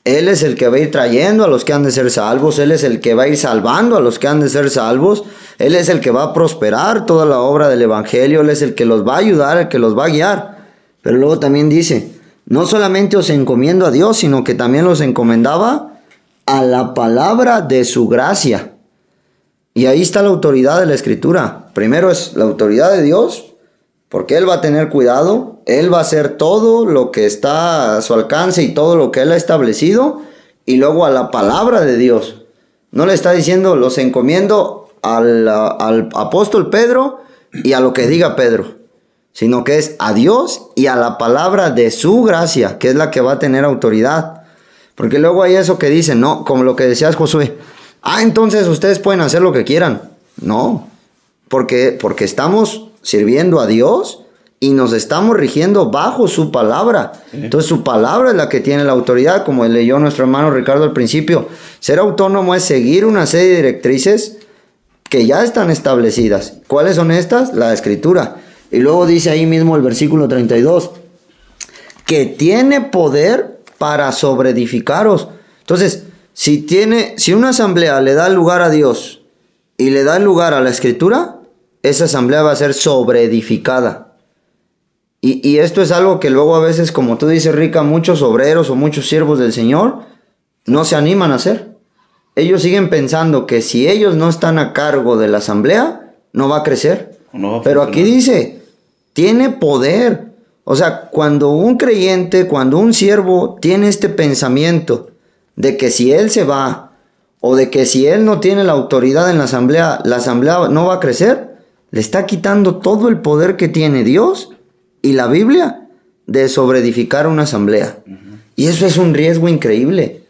Él es el que va a ir trayendo a los que han de ser salvos, Él es el que va a ir salvando a los que han de ser salvos, Él es el que va a prosperar toda la obra del Evangelio, Él es el que los va a ayudar, el que los va a guiar. Pero luego también dice, no solamente os encomiendo a Dios, sino que también los encomendaba a la palabra de su gracia. Y ahí está la autoridad de la Escritura. Primero es la autoridad de Dios, porque Él va a tener cuidado, Él va a hacer todo lo que está a su alcance y todo lo que Él ha establecido, y luego a la palabra de Dios. No le está diciendo, los encomiendo al apóstol Pedro y a lo que diga Pedro, sino que es a Dios y a la palabra de su gracia, que es la que va a tener autoridad. Porque luego hay eso que dicen, no, como lo que decías, Josué, entonces ustedes pueden hacer lo que quieran. No, porque estamos sirviendo a Dios y nos estamos rigiendo bajo su palabra. Entonces su palabra es la que tiene la autoridad, como leyó nuestro hermano Ricardo al principio. Ser autónomo es seguir una serie de directrices que ya están establecidas. ¿Cuáles son estas? La Escritura. Y luego dice ahí mismo el versículo 32, que tiene poder para sobreedificaros. Entonces, si una asamblea le da lugar a Dios y le da lugar a la Escritura, esa asamblea va a ser sobreedificada. Y esto es algo que luego a veces, como tú dices, Rica, muchos obreros o muchos siervos del Señor no se animan a hacer. Ellos siguen pensando que si ellos no están a cargo de la asamblea, no va a crecer. Pero aquí dice, tiene poder. O sea, cuando un creyente, cuando un siervo tiene este pensamiento de que si él se va o de que si él no tiene la autoridad en la asamblea no va a crecer, le está quitando todo el poder que tiene Dios y la Biblia de sobreedificar una asamblea. Y eso es un riesgo increíble,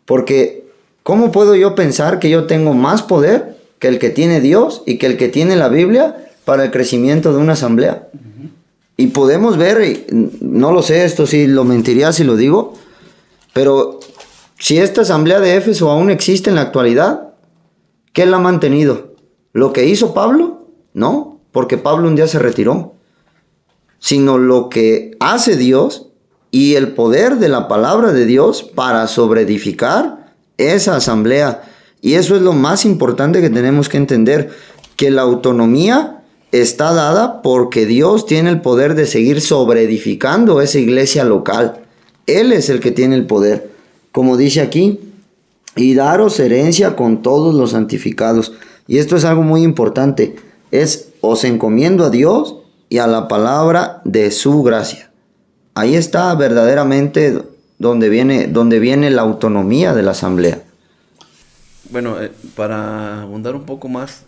porque ¿cómo puedo yo pensar que yo tengo más poder que el que tiene Dios y que el que tiene la Biblia para el crecimiento de una asamblea? Y podemos ver, no lo sé, esto sí lo mentiría si lo digo, pero si esta asamblea de Éfeso aún existe en la actualidad, ¿qué la ha mantenido? ¿Lo que hizo Pablo? No, porque Pablo un día se retiró. Sino lo que hace Dios y el poder de la palabra de Dios para sobreedificar esa asamblea. Y eso es lo más importante que tenemos que entender, que la autonomía está dada porque Dios tiene el poder de seguir sobreedificando esa iglesia local. Él es el que tiene el poder. Como dice aquí, y daros herencia con todos los santificados. Y esto es algo muy importante. Os encomiendo a Dios y a la palabra de su gracia. Ahí está verdaderamente donde viene la autonomía de la asamblea.
Bueno, para abundar un poco más,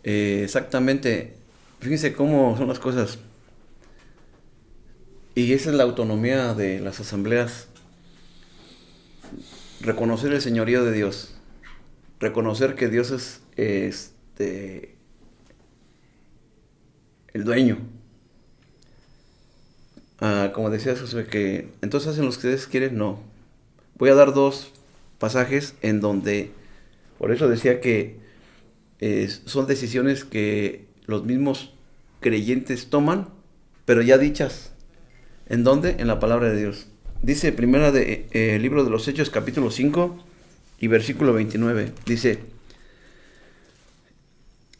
exactamente, fíjense cómo son las cosas. Y esa es la autonomía de las asambleas. Reconocer el señorío de Dios. Reconocer que Dios es el dueño. Como decía Josué, que entonces hacen lo que ustedes quieren. No. Voy a dar dos pasajes en donde Por eso decía que son decisiones que los mismos creyentes toman, pero ya dichas. ¿En dónde? En la palabra de Dios. Dice primera de libro de los Hechos, capítulo 5 y versículo 29.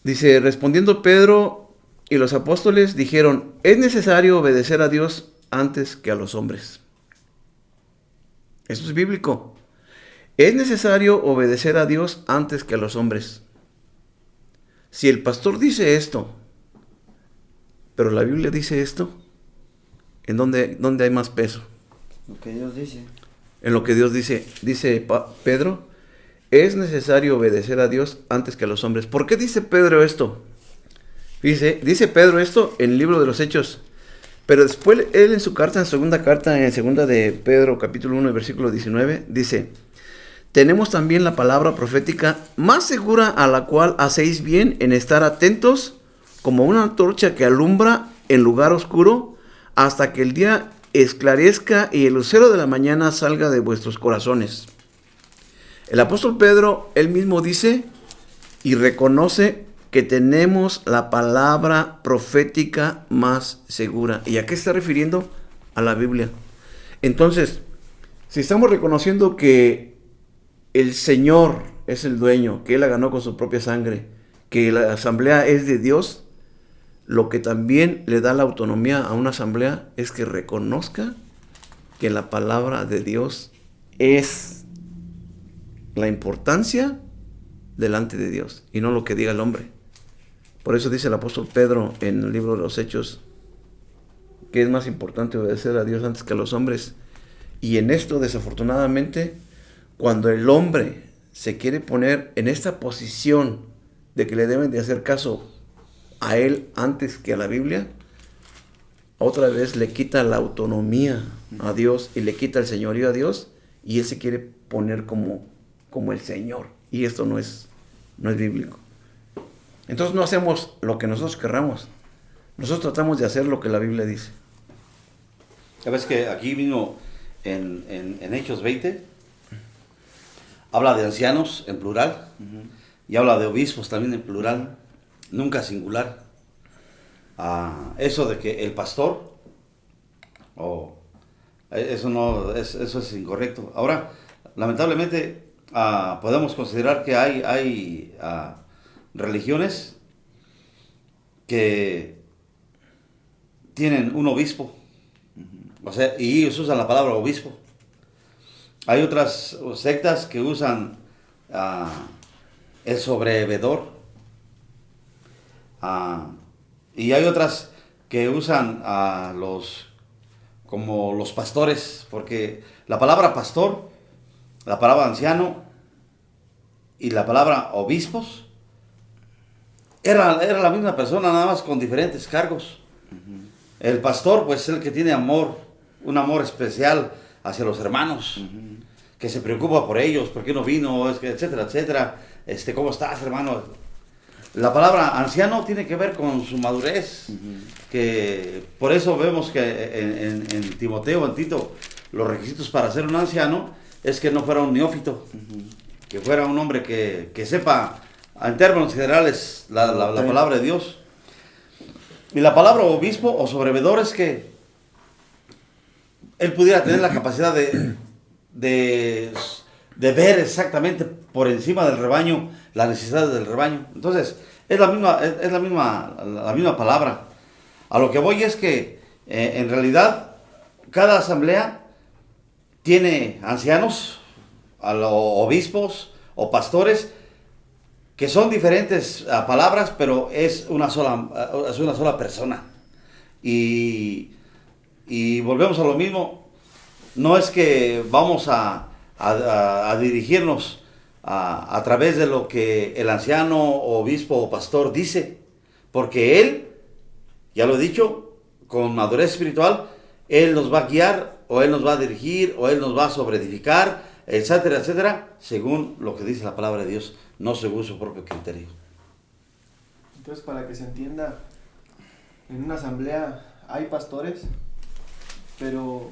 Dice, respondiendo Pedro y los apóstoles dijeron, es necesario obedecer a Dios antes que a los hombres. Eso es bíblico. Es necesario obedecer a Dios antes que a los hombres. Si el pastor dice esto, pero la Biblia dice esto, ¿en dónde hay más peso?
Lo que Dios dice.
En lo que Dios dice. Dice Pedro, es necesario obedecer a Dios antes que a los hombres. ¿Por qué dice Pedro esto? Dice Pedro esto en el libro de los Hechos. Pero después él en su carta, en segunda de Pedro, capítulo 1, versículo 19, dice, tenemos también la palabra profética más segura, a la cual hacéis bien en estar atentos como una antorcha que alumbra en lugar oscuro hasta que el día esclarezca y el lucero de la mañana salga de vuestros corazones. El apóstol Pedro, él mismo dice y reconoce que tenemos la palabra profética más segura. ¿Y a qué está refiriendo? A la Biblia. Entonces, si estamos reconociendo que el Señor es el dueño, que Él la ganó con su propia sangre, que la asamblea es de Dios, lo que también le da la autonomía a una asamblea es que reconozca que la palabra de Dios es la importancia delante de Dios y no lo que diga el hombre. Por eso dice el apóstol Pedro en el libro de los Hechos que es más importante obedecer a Dios antes que a los hombres. Y en esto, desafortunadamente, cuando el hombre se quiere poner en esta posición de que le deben de hacer caso a él antes que a la Biblia, otra vez le quita la autonomía a Dios y le quita el señorío a Dios, y él se quiere poner como el Señor, y esto no es bíblico. Entonces no hacemos lo que nosotros querramos, nosotros tratamos de hacer lo que la Biblia dice.
Sabes que aquí vino en Hechos 20, habla de ancianos en plural, y habla de obispos también en plural, nunca singular. Eso de que el pastor, eso es incorrecto. Ahora, lamentablemente, podemos considerar que hay religiones que tienen un obispo, o sea, y ellos usan la palabra obispo. Hay otras sectas que usan el sobreveedor, y hay otras que usan como los pastores, porque la palabra pastor, la palabra anciano y la palabra obispos era la misma persona, nada más con diferentes cargos. El pastor, pues, es el que tiene amor, un amor especial hacia los hermanos, que se preocupa por ellos, por qué no vino, etcétera, etcétera. ¿Cómo estás, hermano? La palabra anciano tiene que ver con su madurez, que por eso vemos que en Timoteo, en Tito, los requisitos para ser un anciano es que no fuera un neófito, que fuera un hombre que sepa, en términos generales, la palabra de Dios. Y la palabra obispo o sobreveedor es que él pudiera tener la capacidad de ver exactamente por encima del rebaño las necesidades del rebaño. Entonces, es la misma palabra. A lo que voy es que en realidad cada asamblea tiene ancianos, obispos o pastores, que son diferentes palabras, pero es una sola persona. Y volvemos a lo mismo. No es que vamos a dirigirnos a través de lo que el anciano, obispo o pastor dice, porque él, ya lo he dicho, con madurez espiritual, él nos va a guiar, o él nos va a dirigir, o él nos va a sobreedificar, etcétera, etcétera, según lo que dice la palabra de Dios, no según su propio criterio.
Entonces, para que se entienda, en una asamblea hay pastores, pero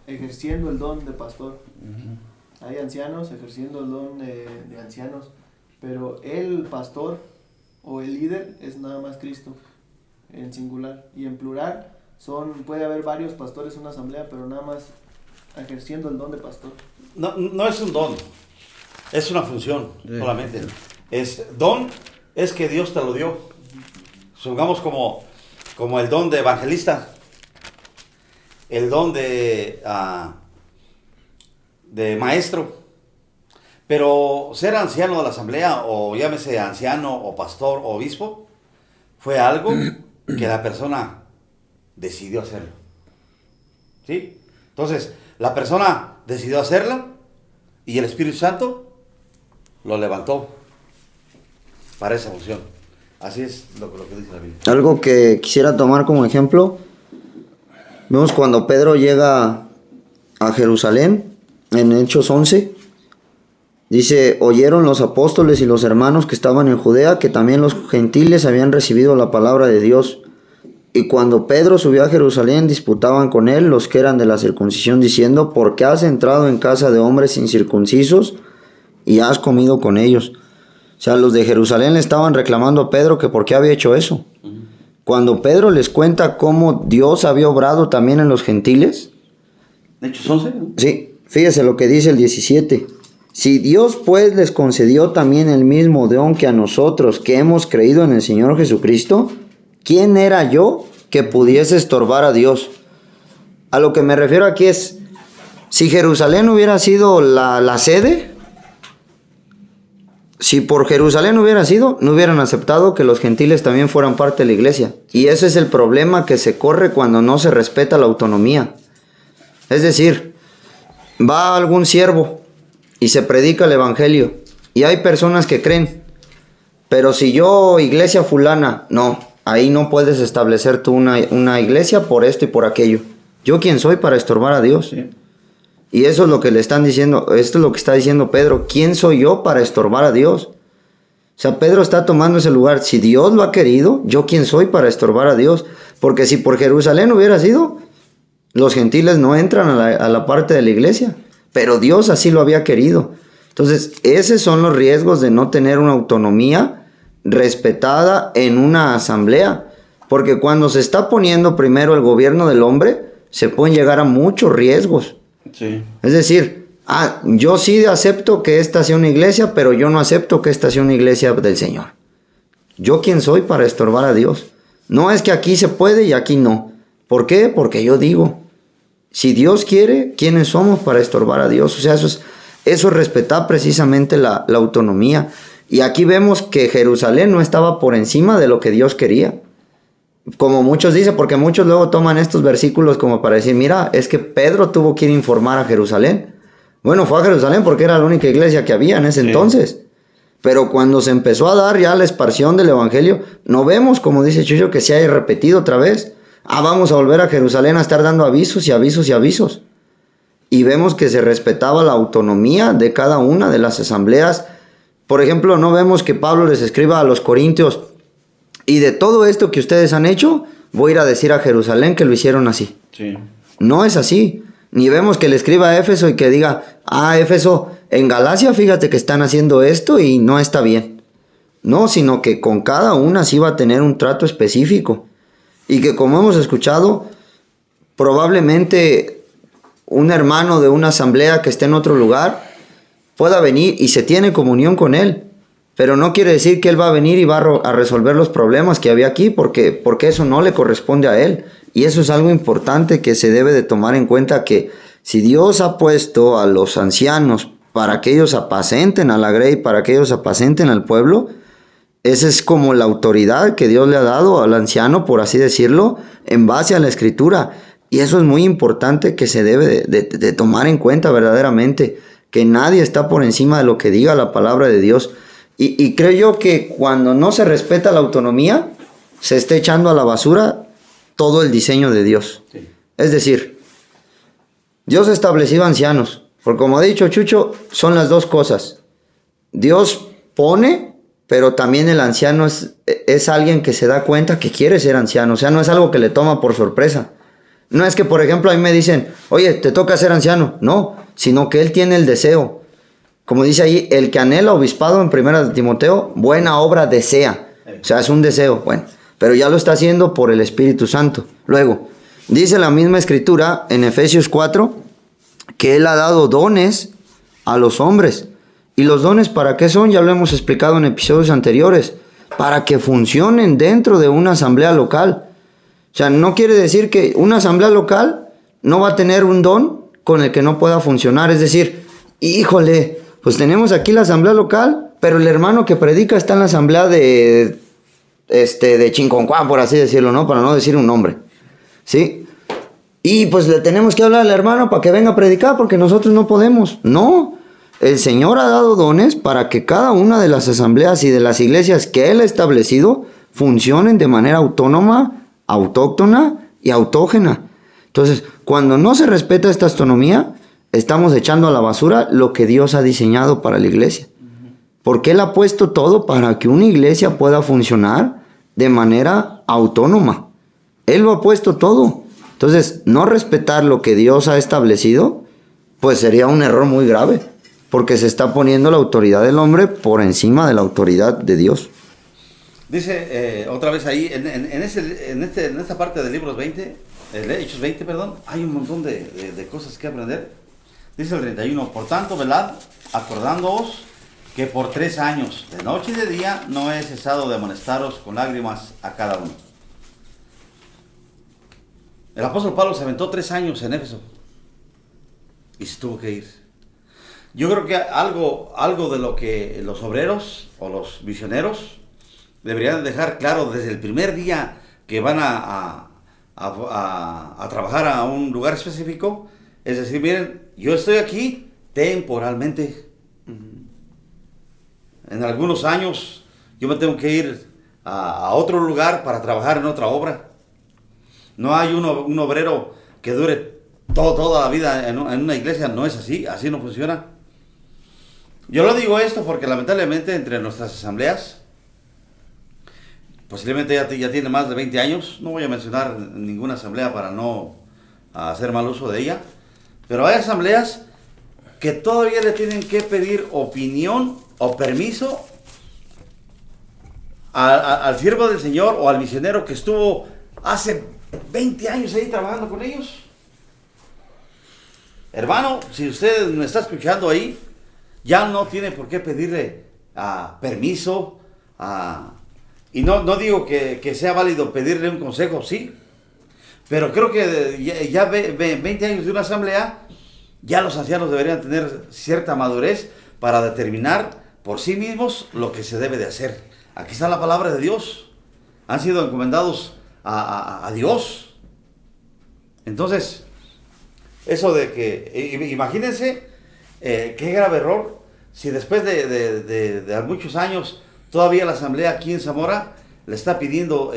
ejerciendo el don de pastor. Hay ancianos ejerciendo el don de ancianos, pero el pastor o el líder es nada más Cristo, en singular. Y en plural puede haber varios pastores en una asamblea, pero nada más ejerciendo el don de pastor.
No es un don, es una función solamente. Don es que Dios te lo dio. Supongamos como el don de evangelista, el don de maestro. Pero ser anciano de la asamblea, o llámese anciano, o pastor, o obispo, fue algo que la persona decidió hacerlo. ¿Sí? Entonces, la persona decidió hacerlo y el Espíritu Santo lo levantó para esa función. Así es lo que dice la Biblia.
Algo que quisiera tomar como ejemplo, vemos cuando Pedro llega a Jerusalén, en Hechos 11, dice, oyeron los apóstoles y los hermanos que estaban en Judea que también los gentiles habían recibido la palabra de Dios. Y cuando Pedro subió a Jerusalén, disputaban con él los que eran de la circuncisión, diciendo, ¿por qué has entrado en casa de hombres incircuncisos y has comido con ellos? O sea, los de Jerusalén le estaban reclamando a Pedro que por qué había hecho eso. Cuando Pedro les cuenta cómo Dios había obrado también en los gentiles.
¿Hechos 11? ¿No?
Sí, fíjese lo que dice el 17. Si Dios pues les concedió también el mismo don que a nosotros que hemos creído en el Señor Jesucristo, ¿quién era yo que pudiese estorbar a Dios? A lo que me refiero aquí es, si Jerusalén hubiera sido la sede, si por Jerusalén hubiera sido, no hubieran aceptado que los gentiles también fueran parte de la iglesia. Y ese es el problema que se corre cuando no se respeta la autonomía. Es decir, va algún siervo y se predica el evangelio y hay personas que creen, pero si yo, iglesia fulana, no, ahí no puedes establecer tú una iglesia por esto y por aquello. ¿Yo quién soy para estorbar a Dios?
Sí.
Y eso es lo que le están diciendo, esto es lo que está diciendo Pedro, ¿quién soy yo para estorbar a Dios? O sea, Pedro está tomando ese lugar, si Dios lo ha querido, ¿yo quién soy para estorbar a Dios? Porque si por Jerusalén hubiera sido, los gentiles no entran a la parte de la iglesia, pero Dios así lo había querido. Entonces, esos son los riesgos de no tener una autonomía respetada en una asamblea, porque cuando se está poniendo primero el gobierno del hombre, se pueden llegar a muchos riesgos.
Sí.
Es decir, yo sí acepto que esta sea una iglesia, pero yo no acepto que esta sea una iglesia del Señor. ¿Yo quién soy para estorbar a Dios? No es que aquí se puede y aquí no. ¿Por qué? Porque yo digo, si Dios quiere, ¿quiénes somos para estorbar a Dios? O sea, eso es respetar precisamente la autonomía. Y aquí vemos que Jerusalén no estaba por encima de lo que Dios quería. Como muchos dicen, porque muchos luego toman estos versículos como para decir, mira, es que Pedro tuvo que ir a informar a Jerusalén. Bueno, fue a Jerusalén porque era la única iglesia que había en ese entonces. Pero cuando se empezó a dar ya la expansión del evangelio, no vemos, como dice Chucho, que se haya repetido otra vez. Vamos a volver a Jerusalén a estar dando avisos y avisos y avisos. Y vemos que se respetaba la autonomía de cada una de las asambleas. Por ejemplo, no vemos que Pablo les escriba a los corintios, y de todo esto que ustedes han hecho, voy a ir a decir a Jerusalén que lo hicieron así.
Sí.
No es así. Ni vemos que le escriba a Éfeso y que diga, Éfeso, en Galacia fíjate que están haciendo esto y no está bien. No, sino que con cada una sí va a tener un trato específico. Y que como hemos escuchado, probablemente un hermano de una asamblea que esté en otro lugar pueda venir y se tiene comunión con él. Pero no quiere decir que él va a venir y va a resolver los problemas que había aquí, porque eso no le corresponde a él. Y eso es algo importante que se debe de tomar en cuenta, que si Dios ha puesto a los ancianos para que ellos apacenten a la grey, para que ellos apacenten al pueblo, esa es como la autoridad que Dios le ha dado al anciano, por así decirlo, en base a la Escritura. Y eso es muy importante que se debe de tomar en cuenta verdaderamente, que nadie está por encima de lo que diga la palabra de Dios. Y creo yo que cuando no se respeta la autonomía, se está echando a la basura todo el diseño de Dios. Sí. Es decir, Dios ha establecido ancianos, porque como ha dicho Chucho, son las dos cosas. Dios pone, pero también el anciano es alguien que se da cuenta que quiere ser anciano. O sea, no es algo que le toma por sorpresa. No es que, por ejemplo, a mí me dicen, oye, te toca ser anciano. No, sino que él tiene el deseo. Como dice ahí, el que anhela obispado en 1 Timoteo, buena obra desea. O sea, es un deseo, bueno, pero ya lo está haciendo por el Espíritu Santo. Luego, dice la misma escritura en Efesios 4, que Él ha dado dones a los hombres. ¿Y los dones para qué son? Ya lo hemos explicado en episodios anteriores. Para que funcionen dentro de una asamblea local. O sea, no quiere decir que una asamblea local no va a tener un don con el que no pueda funcionar. Es decir, híjole, pues tenemos aquí la asamblea local, pero el hermano que predica está en la asamblea de Chinconcuán, por así decirlo, ¿no? Para no decir un nombre, ¿sí? Y pues le tenemos que hablar al hermano para que venga a predicar porque nosotros no podemos. No, el Señor ha dado dones para que cada una de las asambleas y de las iglesias que Él ha establecido funcionen de manera autónoma, autóctona y autógena. Entonces, cuando no se respeta esta autonomía, estamos echando a la basura lo que Dios ha diseñado para la iglesia. Porque Él ha puesto todo para que una iglesia pueda funcionar de manera autónoma. Él lo ha puesto todo. Entonces, no respetar lo que Dios ha establecido, pues sería un error muy grave. Porque se está poniendo la autoridad del hombre por encima de la autoridad de Dios.
Dice otra vez ahí, en esta parte del libro 20, Hechos 20, perdón, hay un montón de cosas que aprender. Dice el 31, por tanto, velad, acordándoos que por 3 años, de noche y de día, no he cesado de amonestaros con lágrimas a cada uno. El apóstol Pablo se aventó 3 años en Éfeso y se tuvo que ir. Yo creo que algo de lo que los obreros o los misioneros deberían dejar claro desde el primer día que van a trabajar a un lugar específico, es decir, miren, yo estoy aquí temporalmente. En algunos años yo me tengo que ir a otro lugar para trabajar en otra obra. No hay un obrero que dure toda la vida en una iglesia, no es así, así no funciona. Yo lo digo esto porque lamentablemente entre nuestras asambleas, posiblemente ya tiene más de 20 años, no voy a mencionar ninguna asamblea para no hacer mal uso de ella, pero hay asambleas que todavía le tienen que pedir opinión o permiso al siervo del Señor o al misionero que estuvo hace 20 años ahí trabajando con ellos. Hermano, si usted me está escuchando ahí, ya no tiene por qué pedirle permiso. Y no digo que sea válido pedirle un consejo, sí. Pero creo que ya 20 años de una asamblea, ya los ancianos deberían tener cierta madurez para determinar por sí mismos lo que se debe de hacer. Aquí está la palabra de Dios. Han sido encomendados a Dios. Entonces, eso de que, imagínense qué grave error si después de muchos años todavía la asamblea aquí en Zamora le está pidiendo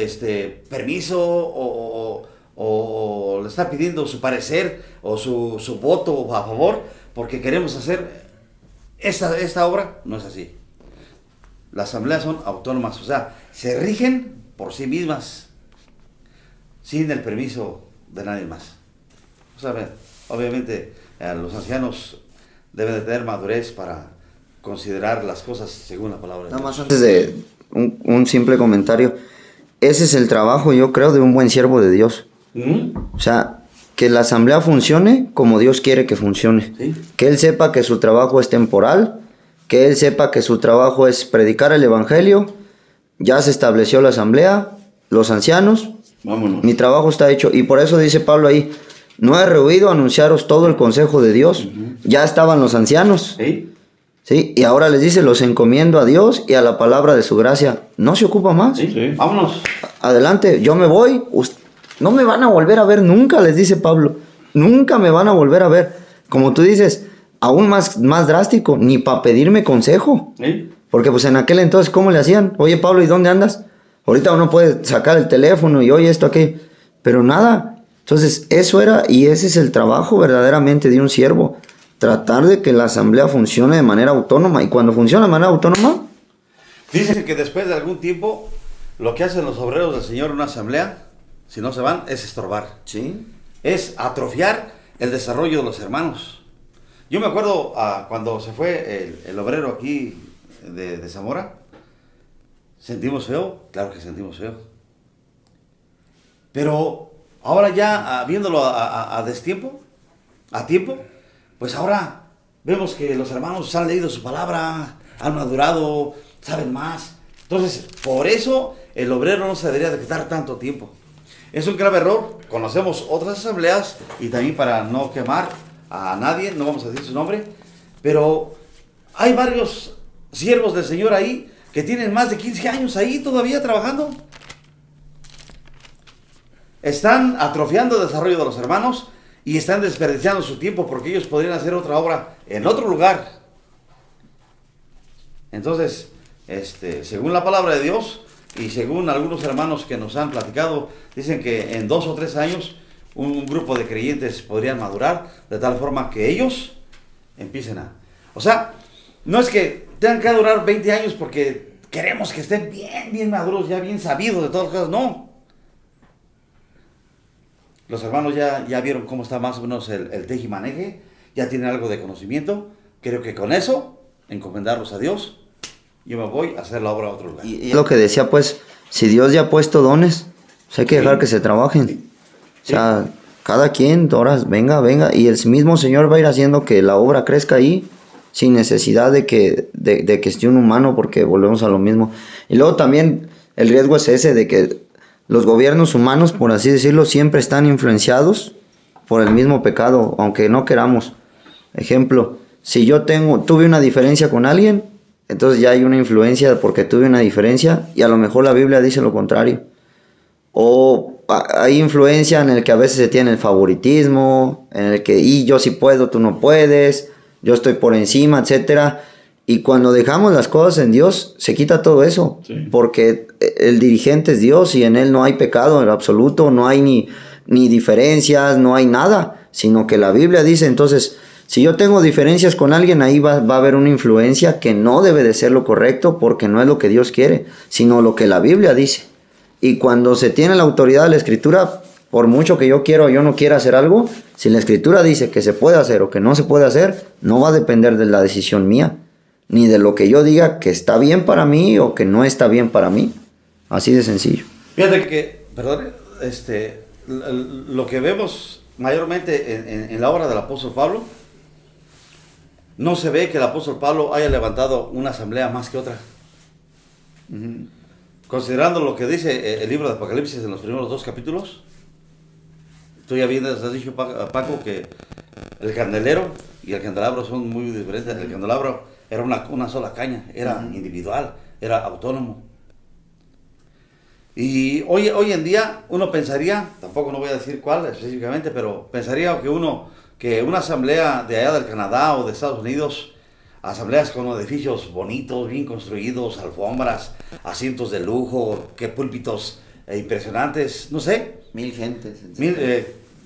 permiso o le está pidiendo su parecer o su voto a favor porque queremos hacer esta obra. No es así. Las asambleas son autónomas, o sea, se rigen por sí mismas sin el permiso de nadie más. O sea, obviamente los ancianos deben de tener madurez para considerar las cosas según la palabra de Dios.
Nada más antes de un simple comentario, ese es el trabajo, yo creo, de un buen siervo de Dios. O sea, que la asamblea funcione como Dios quiere que funcione. ¿Sí? Que Él sepa que su trabajo es temporal, que Él sepa que su trabajo es predicar el evangelio. Ya se estableció la asamblea, los ancianos. Vámonos. Mi trabajo está hecho. Y por eso dice Pablo ahí, no he rehuido anunciaros todo el consejo de Dios. Ya estaban los ancianos. ¿Sí? ¿Sí? Y ahora les dice, los encomiendo a Dios y a la palabra de su gracia. No se ocupa más.
Sí. Vámonos.
Adelante, yo me voy. No me van a volver a ver nunca, les dice Pablo. Nunca me van a volver a ver. Como tú dices, aún más drástico, ni para pedirme consejo. ¿Sí? Porque pues en aquel entonces, ¿cómo le hacían? Oye, Pablo, ¿y dónde andas? Ahorita uno puede sacar el teléfono y oye esto aquí. Pero nada. Entonces, eso era y ese es el trabajo verdaderamente de un siervo. Tratar de que la asamblea funcione de manera autónoma. Y cuando funciona de manera autónoma...
Dice que después de algún tiempo, lo que hacen los obreros del Señor en una asamblea, si no se van, es estorbar.
Sí.
Es atrofiar el desarrollo de los hermanos. Yo me acuerdo cuando se fue el obrero aquí de Zamora, ¿sentimos feo? Claro que sentimos feo. Pero ahora ya viéndolo a destiempo, a tiempo, pues ahora vemos que los hermanos han leído su palabra, han madurado, saben más. Entonces, por eso el obrero no se debería de quitar tanto tiempo. Es un grave error. Conocemos otras asambleas y también para no quemar a nadie, no vamos a decir su nombre, pero hay varios siervos del Señor ahí que tienen más de 15 años ahí todavía trabajando. Están atrofiando el desarrollo de los hermanos y están desperdiciando su tiempo porque ellos podrían hacer otra obra en otro lugar. Entonces, según la palabra de Dios y según algunos hermanos que nos han platicado, dicen que en 2 o 3 años un grupo de creyentes podrían madurar de tal forma que ellos empiecen a... O sea, no es que tengan que durar 20 años porque queremos que estén bien maduros, ya bien sabidos de todas las cosas, no. Los hermanos ya vieron cómo está más o menos el tejimaneje, ya tienen algo de conocimiento. Creo que con eso, encomendarlos a Dios, yo me voy a hacer la obra a otro lugar.
Y lo que decía, pues, si Dios ya ha puesto dones, pues hay que dejar que se trabajen.
Sí.
O sea, cada quien, ahora venga, y el mismo Señor va a ir haciendo que la obra crezca ahí, sin necesidad de que esté un humano, porque volvemos a lo mismo. Y luego también el riesgo es ese, de que los gobiernos humanos, por así decirlo, siempre están influenciados por el mismo pecado, aunque no queramos. Ejemplo, si yo tuve una diferencia con alguien, entonces ya hay una influencia porque tuve una diferencia, y a lo mejor la Biblia dice lo contrario. O hay influencia en el que a veces se tiene el favoritismo, en el que y yo sí puedo, tú no puedes, yo estoy por encima, etcétera. Y cuando dejamos las cosas en Dios, se quita todo eso, sí. Porque el dirigente es Dios y en Él no hay pecado en absoluto, no hay ni diferencias, no hay nada, sino que la Biblia dice, entonces, si yo tengo diferencias con alguien, ahí va a haber una influencia que no debe de ser lo correcto, porque no es lo que Dios quiere, sino lo que la Biblia dice. Y cuando se tiene la autoridad de la Escritura, por mucho que yo quiera o yo no quiera hacer algo, si la Escritura dice que se puede hacer o que no se puede hacer, no va a depender de la decisión mía, ni de lo que yo diga que está bien para mí o que no está bien para mí. Así de sencillo.
Fíjate que, perdón, lo que vemos mayormente en la obra del apóstol Pablo, no se ve que el apóstol Pablo haya levantado una asamblea más que otra. Considerando lo que dice el libro de Apocalipsis en los primeros 2 capítulos, tú ya bien has dicho, Paco, que el candelero y el candelabro son muy diferentes. El candelabro era una sola caña, era individual, era autónomo. Y hoy en día uno pensaría, tampoco no voy a decir cuál específicamente, pero pensaría que una asamblea de allá del Canadá o de Estados Unidos, asambleas con edificios bonitos, bien construidos, alfombras, asientos de lujo, que púlpitos impresionantes, no sé.
1000 gentes.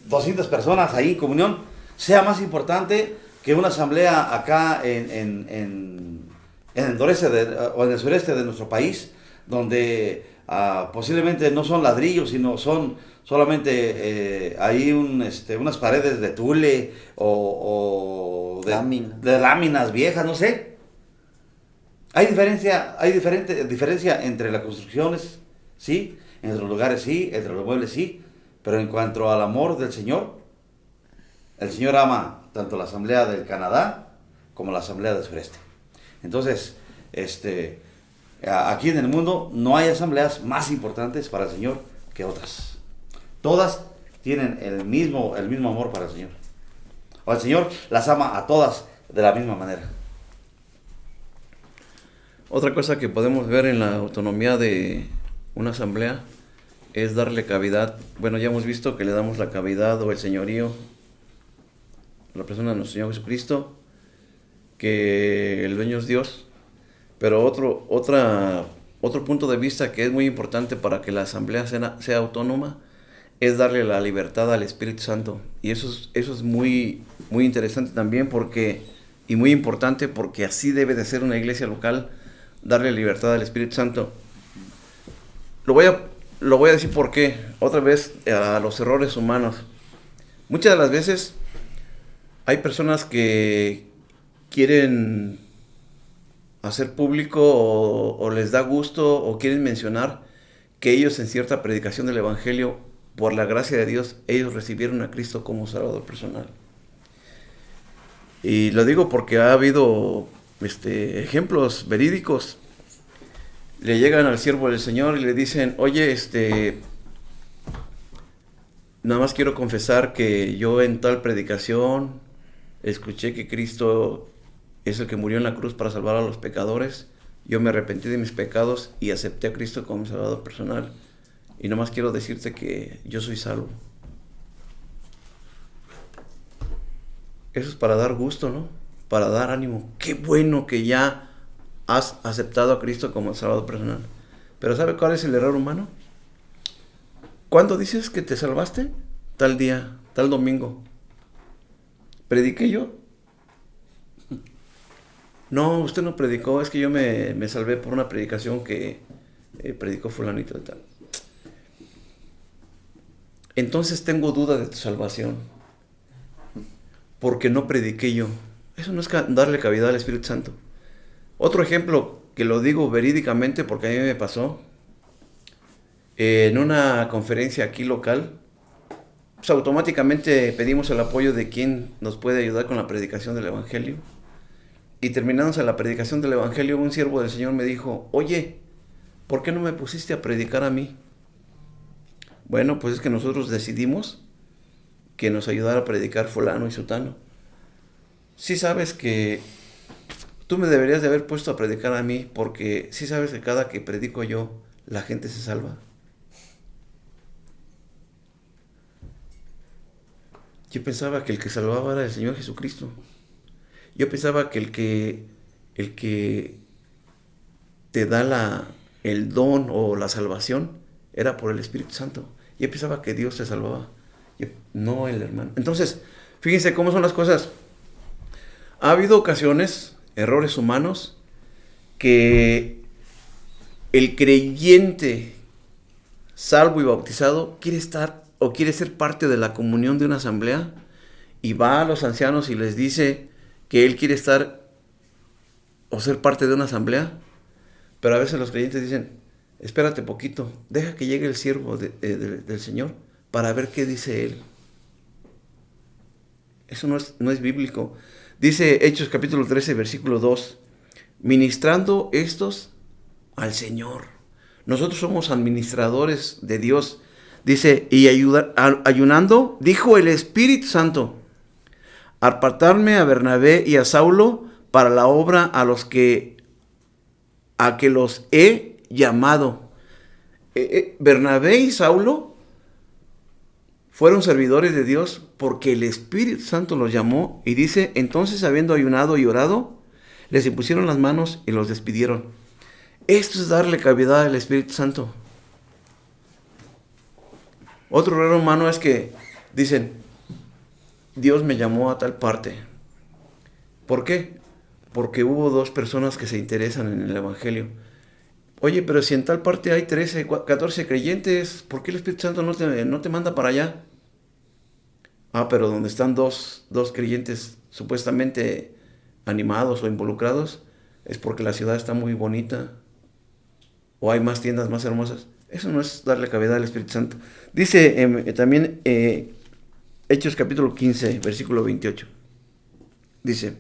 200 personas ahí en comunión, sea más importante que una asamblea acá en el noreste o en el sureste de nuestro país, donde posiblemente no son ladrillos, sino son solamente hay unas paredes de tule o de láminas viejas, no sé. Hay diferencia entre las construcciones, sí, entre los lugares sí, entre los muebles sí, pero en cuanto al amor del Señor, el Señor ama tanto la Asamblea del Canadá como la Asamblea del Sureste. Entonces, aquí en el mundo no hay asambleas más importantes para el Señor que otras. Todas tienen el mismo amor para el Señor. O el Señor las ama a todas de la misma manera.
Otra cosa que podemos ver en la autonomía de una asamblea es darle cavidad. Bueno, ya hemos visto que le damos la cavidad o el señorío a la persona de nuestro Señor Jesucristo, que el dueño es Dios. Pero otro punto de vista que es muy importante para que la asamblea sea autónoma es darle la libertad al Espíritu Santo. Y eso es muy, muy interesante también y muy importante, porque así debe de ser una iglesia local, darle libertad al Espíritu Santo. Lo voy a decir por qué. Otra vez, a los errores humanos. Muchas de las veces Hay personas que quieren hacer público o les da gusto o quieren mencionar que ellos en cierta predicación del Evangelio, por la gracia de Dios, ellos recibieron a Cristo como Salvador personal. Y lo digo porque ha habido ejemplos verídicos. Le llegan al siervo del Señor y le dicen, oye, nada más quiero confesar que yo en tal predicación escuché que Cristo es el que murió en la cruz para salvar a los pecadores. Yo me arrepentí de mis pecados y acepté a Cristo como mi Salvador personal. Y nada más quiero decirte que yo soy salvo. Eso es para dar gusto, ¿no? Para dar ánimo. Qué bueno que ya has aceptado a Cristo como el Salvador personal. Pero ¿sabe cuál es el error humano? ¿Cuándo dices que te salvaste? Tal día, tal domingo. ¿Prediqué yo? No, usted no predicó, es que yo me salvé por una predicación que predicó fulanito de tal. Entonces tengo duda de tu salvación, porque no prediqué yo. Eso no es darle cavidad al Espíritu Santo. Otro ejemplo, que lo digo verídicamente porque a mí me pasó, en una conferencia aquí local, pues automáticamente pedimos el apoyo de quien nos puede ayudar con la predicación del Evangelio. Y terminando la predicación del Evangelio, un siervo del Señor me dijo, oye, ¿por qué no me pusiste a predicar a mí? Bueno, pues es que nosotros decidimos que nos ayudara a predicar fulano y sutano. Sí sabes que tú me deberías de haber puesto a predicar a mí, porque sí sabes que cada que predico yo, la gente se salva. Yo pensaba que el que salvaba era el Señor Jesucristo. Yo pensaba que el que te da el don o la salvación era por el Espíritu Santo. Yo pensaba que Dios te salvaba. No el hermano. Entonces, fíjense cómo son las cosas. Ha habido ocasiones, errores humanos, que el creyente salvo y bautizado quiere estar o quiere ser parte de la comunión de una asamblea y va a los ancianos y les dice que él quiere estar o ser parte de una asamblea, pero a veces los creyentes dicen, espérate poquito, deja que llegue el siervo del Señor para ver qué dice él. Eso no es bíblico. Dice Hechos capítulo 13, versículo 2, ministrando estos al Señor. Nosotros somos administradores de Dios. Dice, y ayunando, dijo el Espíritu Santo, apartarme a Bernabé y a Saulo para la obra a que los he llamado. Bernabé y Saulo fueron servidores de Dios porque el Espíritu Santo los llamó, y dice, entonces habiendo ayunado y orado, les impusieron las manos y los despidieron. Esto es darle cavidad al Espíritu Santo. Otro error humano es que dicen, Dios me llamó a tal parte. ¿Por qué? Porque hubo 2 personas que se interesan en el Evangelio. Oye, pero si en tal parte hay 13, 14 creyentes, ¿por qué el Espíritu Santo no te manda para allá? Ah, pero donde están dos creyentes supuestamente animados o involucrados, es porque la ciudad está muy bonita, o hay más tiendas más hermosas. Eso no es darle cavidad al Espíritu Santo. Dice también Hechos capítulo 15, versículo 28. Dice,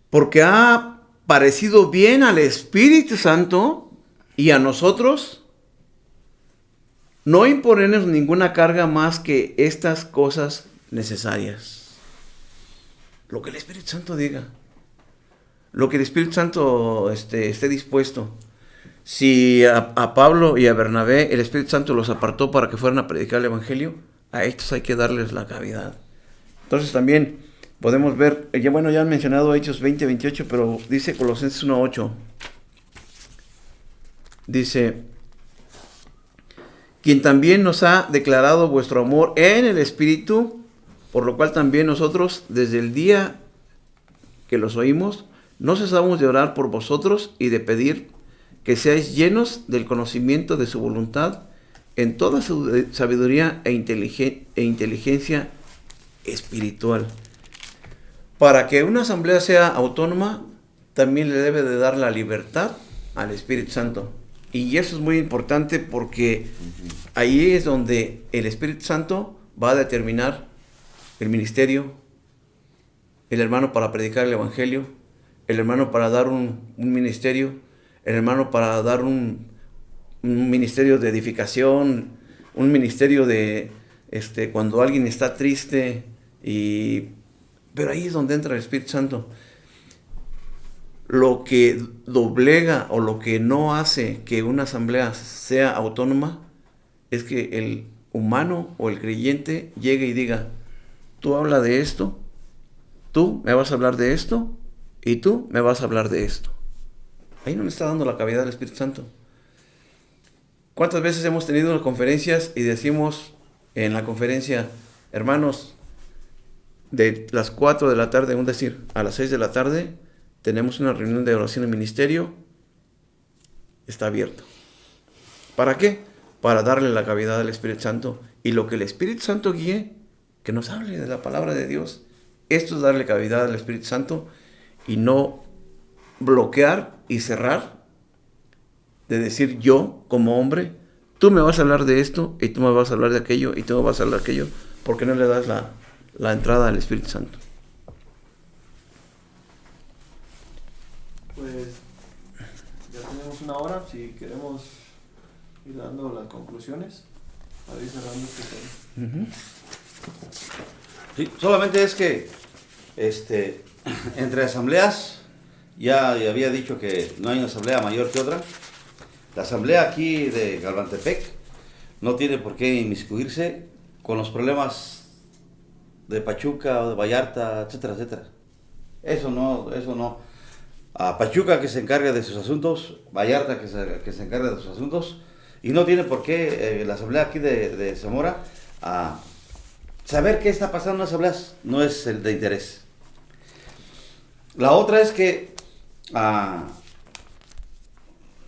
porque ha parecido bien al Espíritu Santo y a nosotros no imponernos ninguna carga más que estas cosas necesarias. Lo que el Espíritu Santo diga. Lo que el Espíritu Santo esté dispuesto. Si a Pablo y a Bernabé el Espíritu Santo los apartó para que fueran a predicar el Evangelio, a estos hay que darles la cavidad. Entonces también podemos ver, ya han mencionado Hechos 20, 28, pero dice Colosenses 1, 8. Dice, quien también nos ha declarado vuestro amor en el Espíritu, por lo cual también nosotros, desde el día que los oímos, no cesamos de orar por vosotros y de pedir que seáis llenos del conocimiento de su voluntad en toda su sabiduría e inteligencia, espiritual. Para que una asamblea sea autónoma, también le debe de dar la libertad al Espíritu Santo. Y eso es muy importante porque ahí es donde el Espíritu Santo va a determinar el ministerio, el hermano para predicar el Evangelio, el hermano para dar un ministerio, el hermano para dar un ministerio de edificación, un ministerio de cuando alguien está triste, pero ahí es donde entra el Espíritu Santo. Lo que doblega o lo que no hace que una asamblea sea autónoma es que el humano o el creyente llegue y diga, tú habla de esto, tú me vas a hablar de esto y tú me vas a hablar de esto. Ahí no le está dando la cavidad al Espíritu Santo. ¿Cuántas veces hemos tenido conferencias y decimos en la conferencia, hermanos, de las 4 de la tarde, un decir, a las 6 de la tarde, tenemos una reunión de oración en ministerio, está abierto. ¿Para qué? Para darle la cavidad al Espíritu Santo. Y lo que el Espíritu Santo guíe, que nos hable de la palabra de Dios. Esto es darle cavidad al Espíritu Santo y no bloquear y cerrar de decir yo como hombre, tú me vas a hablar de esto y tú me vas a hablar de aquello y tú me vas a hablar de aquello, porque no le das la entrada al Espíritu Santo.
Pues ya tenemos una hora, si queremos ir dando las conclusiones para ir cerrando este tema.
Sí, solamente es que entre asambleas, ya había dicho que no hay una asamblea mayor que otra. La asamblea aquí de Galvantepec no tiene por qué inmiscuirse con los problemas de Pachuca o de Vallarta, etcétera, etcétera. Eso no. A Pachuca que se encargue de sus asuntos, Vallarta que se encargue de sus asuntos, y no tiene por qué la asamblea aquí de Zamora saber qué está pasando en las asambleas, no es de interés. La otra es que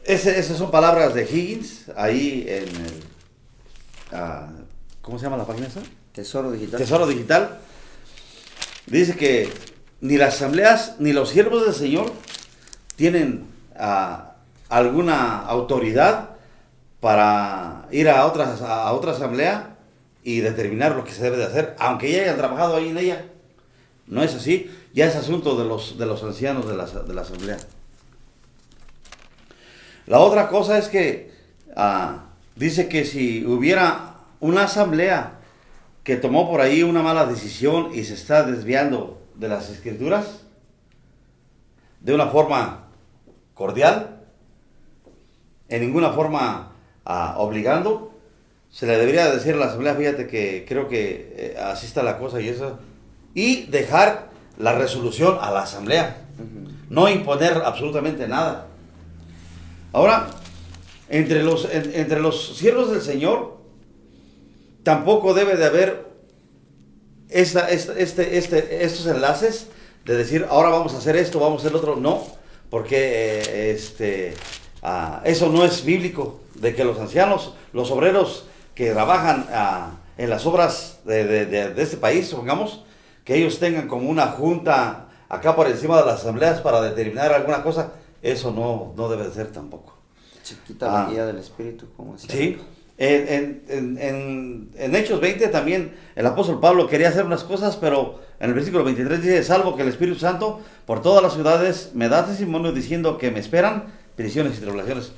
esas son palabras de Higgins, ahí en el, ¿cómo se llama la página esa?
Tesoro Digital.
Tesoro Digital. Dice que ni las asambleas ni los siervos del Señor tienen alguna autoridad para ir a otra asamblea y determinar lo que se debe de hacer, aunque ya hayan trabajado ahí en ella. No es así, ya es asunto de los ancianos de la asamblea. La otra cosa es que dice que si hubiera una asamblea que tomó por ahí una mala decisión y se está desviando de las escrituras de una forma cordial, en ninguna forma obligando, se le debería decir a la asamblea, fíjate que creo que así está la cosa y eso, y dejar la resolución a la asamblea, no imponer absolutamente nada. Ahora, entre los siervos del Señor, tampoco debe de haber estos enlaces de decir, ahora vamos a hacer esto, vamos a hacer lo otro. No, porque eso no es bíblico, de que los ancianos, los obreros que trabajan en las obras de este país, supongamos, que ellos tengan como una junta acá por encima de las asambleas para determinar alguna cosa, eso no debe de ser tampoco.
Se quita la guía del Espíritu, como decía.
Sí, en Hechos 20 también el apóstol Pablo quería hacer unas cosas, pero en el versículo 23 dice, salvo que el Espíritu Santo por todas las ciudades me da testimonio diciendo que me esperan prisiones y tribulaciones.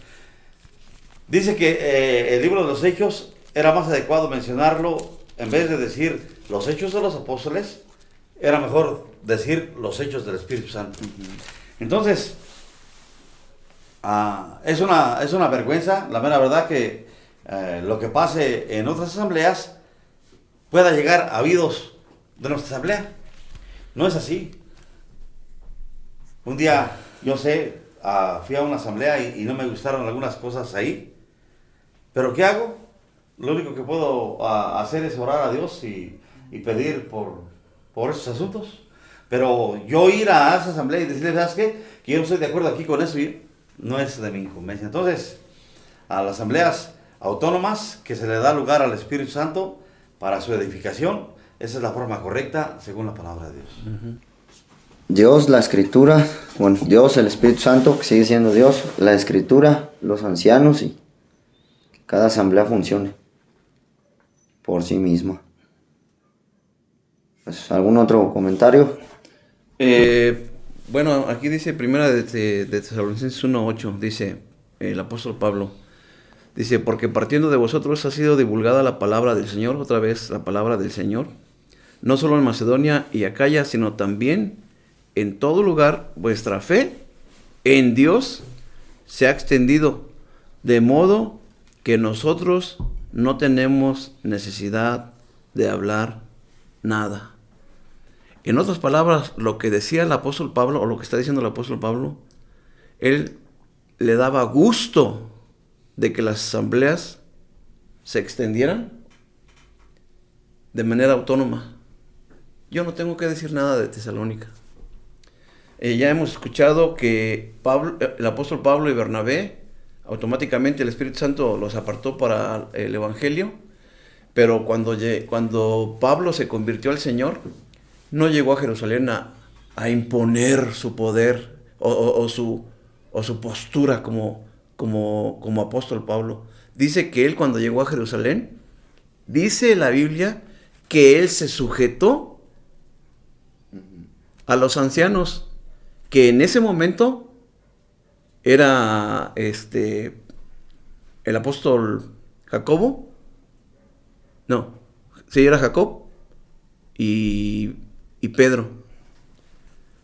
Dice que el libro de los Hechos era más adecuado mencionarlo, en vez de decir los Hechos de los Apóstoles, era mejor decir los Hechos del Espíritu Santo. Entonces, es una vergüenza, la mera verdad, que lo que pase en otras asambleas pueda llegar a oídos de nuestra asamblea. No es así. Un día, yo sé, fui a una asamblea y no me gustaron algunas cosas ahí. ¿Pero qué hago? Lo único que puedo hacer es orar a Dios y pedir por esos asuntos. Pero yo ir a esa asamblea y decirle, ¿sabes qué? Que yo no estoy de acuerdo aquí con eso, no es de mi incumbencia. Entonces, a las asambleas autónomas, que se le da lugar al Espíritu Santo para su edificación, Esa es la forma correcta según la palabra de Dios.
Dios, la Escritura, bueno, Dios, el Espíritu Santo, que sigue siendo Dios, la Escritura, los ancianos y que cada asamblea funcione por sí misma. Pues, ¿algún otro comentario?
Bueno, aquí dice primera de Tesalonicenses 1:8, dice el apóstol Pablo, dice, porque partiendo de vosotros ha sido divulgada la palabra del Señor, otra vez la palabra del Señor, no solo en Macedonia y Acaya, sino también en todo lugar vuestra fe en Dios se ha extendido, de modo que nosotros no tenemos necesidad de hablar nada. En otras palabras, lo que decía el apóstol Pablo, o lo que está diciendo el apóstol Pablo, él le daba gusto de que las asambleas se extendieran de manera autónoma. Yo no tengo que decir nada de Tesalónica. Ya hemos escuchado que el apóstol Pablo y Bernabé, automáticamente el Espíritu Santo los apartó para el Evangelio, pero cuando Pablo se convirtió al Señor, no llegó a Jerusalén a imponer su poder o su postura como apóstol Pablo. Dice que él, cuando llegó a Jerusalén, dice la Biblia que él se sujetó a los ancianos, que en ese momento era el apóstol Jacobo, era Jacob y Pedro.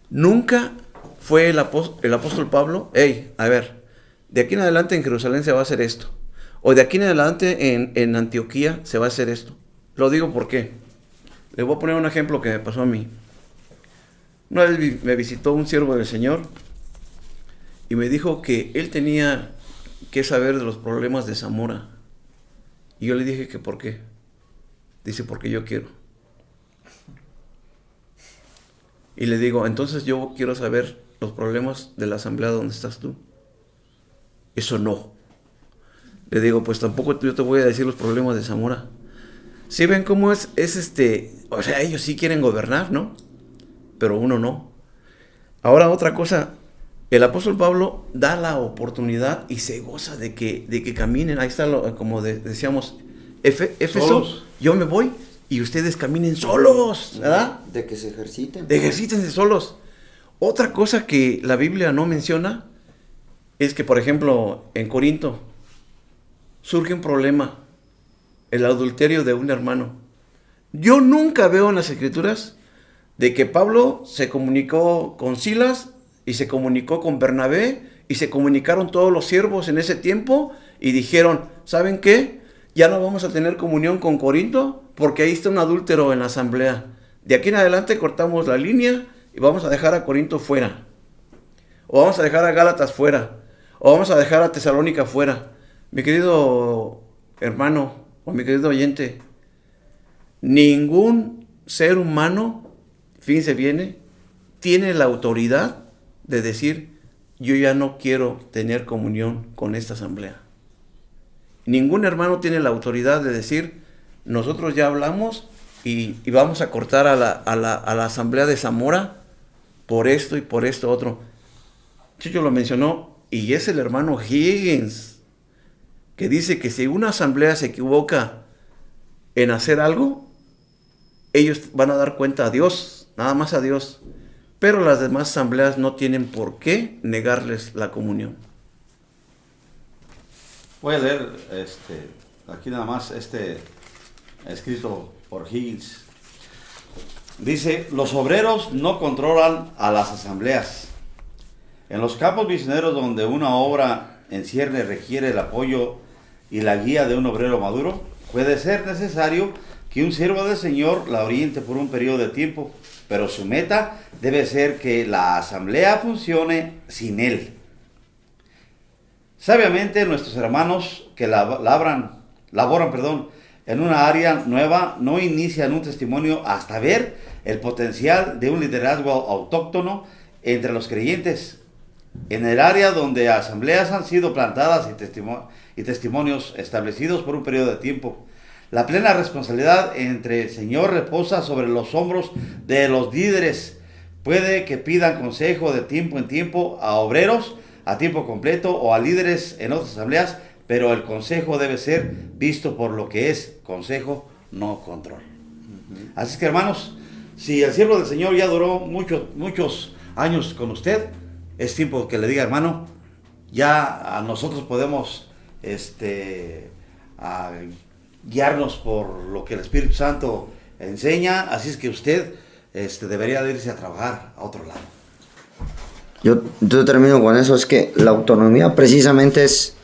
Nunca fue el apóstol Pablo, a ver, de aquí en adelante en Jerusalén se va a hacer esto, o de aquí en adelante en Antioquía se va a hacer esto. Lo digo porque les voy a poner un ejemplo que me pasó a mí. Una vez me visitó un siervo del Señor y me dijo que él tenía que saber de los problemas de Zamora. Y yo le dije que ¿por qué? Dice, porque yo quiero. Y le digo, entonces yo quiero saber los problemas de la asamblea donde estás tú. Eso no. Le digo, pues tampoco yo te voy a decir los problemas de Zamora. ¿Sí ven cómo es o sea, ellos sí quieren gobernar, ¿no? Pero uno no. Ahora otra cosa, el apóstol Pablo da la oportunidad y se goza de que caminen. Ahí está, como decíamos, Éfeso, yo me voy y ustedes caminen solos, ¿verdad?
De que se ejerciten.
Ejercítense solos. Otra cosa que la Biblia no menciona es que, por ejemplo, en Corinto surge un problema, el adulterio de un hermano. Yo nunca veo en las Escrituras de que Pablo se comunicó con Silas y se comunicó con Bernabé y se comunicaron todos los siervos en ese tiempo y dijeron, ¿saben qué? Ya no vamos a tener comunión con Corinto porque ahí está un adúltero en la asamblea. De aquí en adelante cortamos la línea y vamos a dejar a Corinto fuera. O vamos a dejar a Gálatas fuera. O vamos a dejar a Tesalónica fuera. Mi querido hermano o mi querido oyente, ningún ser humano, fíjense bien, tiene la autoridad de decir, yo ya no quiero tener comunión con esta asamblea. Ningún hermano tiene la autoridad de decir, nosotros ya hablamos y vamos a cortar a la asamblea de Zamora por esto y por esto otro. Chucho lo mencionó, y es el hermano Higgins, que dice que si una asamblea se equivoca en hacer algo, ellos van a dar cuenta a Dios, nada más a Dios. Pero las demás asambleas no tienen por qué negarles la comunión.
Voy a leer aquí nada más escrito por Higgins. Dice, los obreros no controlan a las asambleas. En los campos misioneros donde una obra en cierne requiere el apoyo y la guía de un obrero maduro, puede ser necesario que un siervo del Señor la oriente por un periodo de tiempo, pero su meta debe ser que la asamblea funcione sin él. Sabiamente nuestros hermanos que laboran en una área nueva no inician un testimonio hasta ver el potencial de un liderazgo autóctono entre los creyentes. En el área donde asambleas han sido plantadas y testimonios establecidos por un periodo de tiempo, La plena responsabilidad entre el Señor reposa sobre los hombros de los líderes. Puede que pidan consejo de tiempo en tiempo a obreros a tiempo completo o a líderes en otras asambleas, pero el consejo debe ser visto por lo que es consejo, no control. Así que, hermanos, si el siervo del Señor ya duró muchos años con usted, es tiempo que le diga, hermano, ya a nosotros podemos guiarnos por lo que el Espíritu Santo enseña, así es que usted debería de irse a trabajar a otro lado.
Yo termino con eso, es que la autonomía precisamente es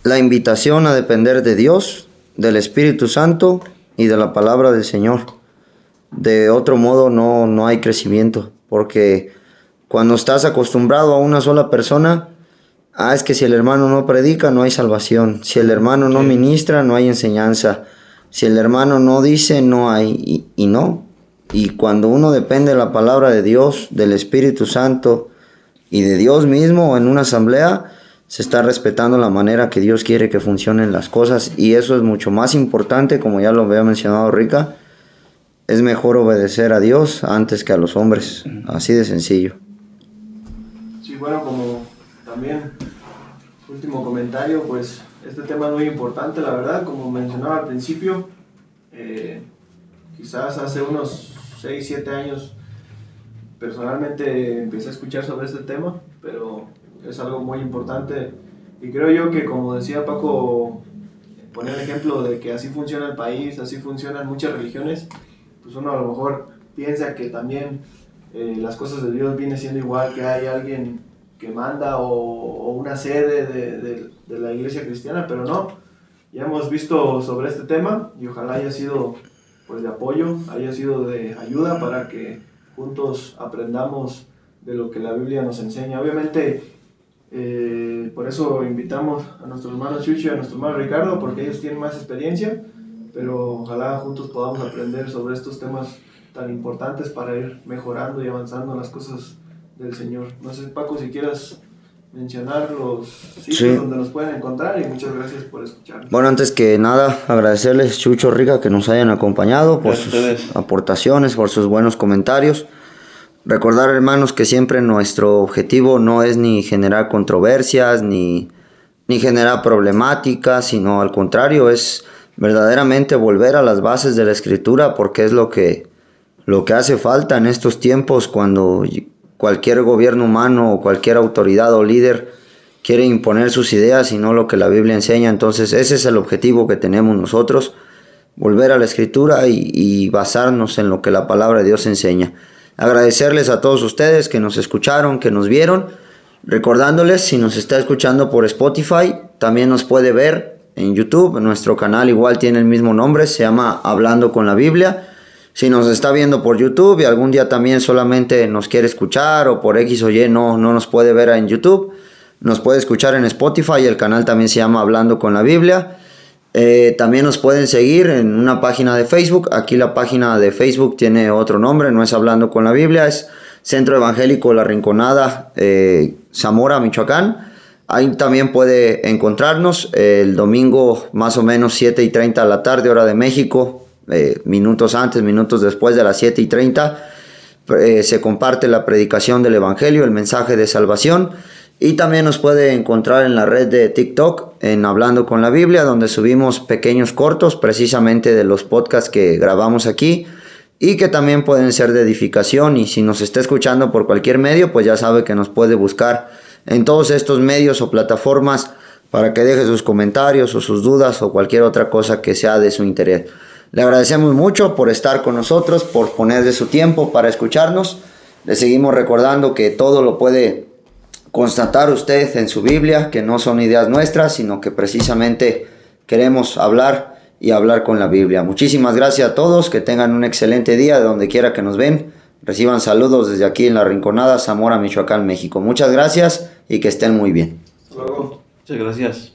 la invitación a depender de Dios, del Espíritu Santo y de la palabra del Señor. De otro modo no hay crecimiento, porque cuando estás acostumbrado a una sola persona, es que si el hermano no predica, no hay salvación. Si el hermano no ministra, no hay enseñanza. Si el hermano no dice, no hay. Y no. Y cuando uno depende de la palabra de Dios, del Espíritu Santo y de Dios mismo en una asamblea, se está respetando la manera que Dios quiere que funcionen las cosas. Y eso es mucho más importante, como ya lo había mencionado Rica. Es mejor obedecer a Dios antes que a los hombres. Así de sencillo.
Sí, bueno, como también último comentario, pues este tema es muy importante, la verdad, como mencionaba al principio, quizás hace unos 6, 7 años personalmente empecé a escuchar sobre este tema, pero es algo muy importante y creo yo que, como decía Paco, poner el ejemplo de que así funciona el país, así funcionan muchas religiones, pues uno a lo mejor piensa que también las cosas de Dios viene siendo igual, que hay alguien que manda o una sede de la iglesia cristiana, pero no. Ya hemos visto sobre este tema y ojalá haya sido pues de apoyo, haya sido de ayuda para que juntos aprendamos de lo que la Biblia nos enseña. Obviamente, por eso invitamos a nuestro hermano Chucho y a nuestro hermano Ricardo, porque ellos tienen más experiencia, pero ojalá juntos podamos aprender sobre estos temas tan importantes para ir mejorando y avanzando en las cosas del Señor. No sé, Paco, si quieras mencionar los sitios donde nos pueden encontrar, y muchas gracias por escucharnos.
Bueno, antes que nada, agradecerles, Chucho, Rica, que nos hayan acompañado por sus aportaciones, por sus buenos comentarios. Recordar, hermanos, que siempre nuestro objetivo no es ni generar controversias, ni generar problemáticas, sino al contrario, es verdaderamente volver a las bases de la Escritura, porque es lo que hace falta en estos tiempos, cuando cualquier gobierno humano o cualquier autoridad o líder quiere imponer sus ideas y no lo que la Biblia enseña. Entonces ese es el objetivo que tenemos nosotros, volver a la Escritura y basarnos en lo que la palabra de Dios enseña. Agradecerles a todos ustedes que nos escucharon, que nos vieron, recordándoles, si nos está escuchando por Spotify, también nos puede ver en YouTube. Nuestro canal igual tiene el mismo nombre, se llama Hablando con la Biblia. Si nos está viendo por YouTube y algún día también solamente nos quiere escuchar, o por X o Y no nos puede ver en YouTube, nos puede escuchar en Spotify. El canal también se llama Hablando con la Biblia. También nos pueden seguir en una página de Facebook. Aquí la página de Facebook tiene otro nombre, no es Hablando con la Biblia, es Centro Evangélico La Rinconada, Zamora, Michoacán. Ahí también puede encontrarnos el domingo, más o menos 7:30 de la tarde, hora de México. Minutos antes, minutos después de las 7:30, se comparte la predicación del Evangelio, el mensaje de salvación. Y también nos puede encontrar en la red de TikTok, en Hablando con la Biblia, donde subimos pequeños cortos precisamente de los podcasts que grabamos aquí, y que también pueden ser de edificación. Y si nos está escuchando por cualquier medio, pues ya sabe que nos puede buscar en todos estos medios o plataformas para que deje sus comentarios o sus dudas o cualquier otra cosa que sea de su interés. Le agradecemos mucho por estar con nosotros, por poner de su tiempo para escucharnos. Le seguimos recordando que todo lo puede constatar usted en su Biblia, que no son ideas nuestras, sino que precisamente queremos hablar y hablar con la Biblia. Muchísimas gracias a todos, que tengan un excelente día de donde quiera que nos ven. Reciban saludos desde aquí en La Rinconada, Zamora, Michoacán, México. Muchas gracias y que estén muy bien.
Hasta luego.
Muchas gracias.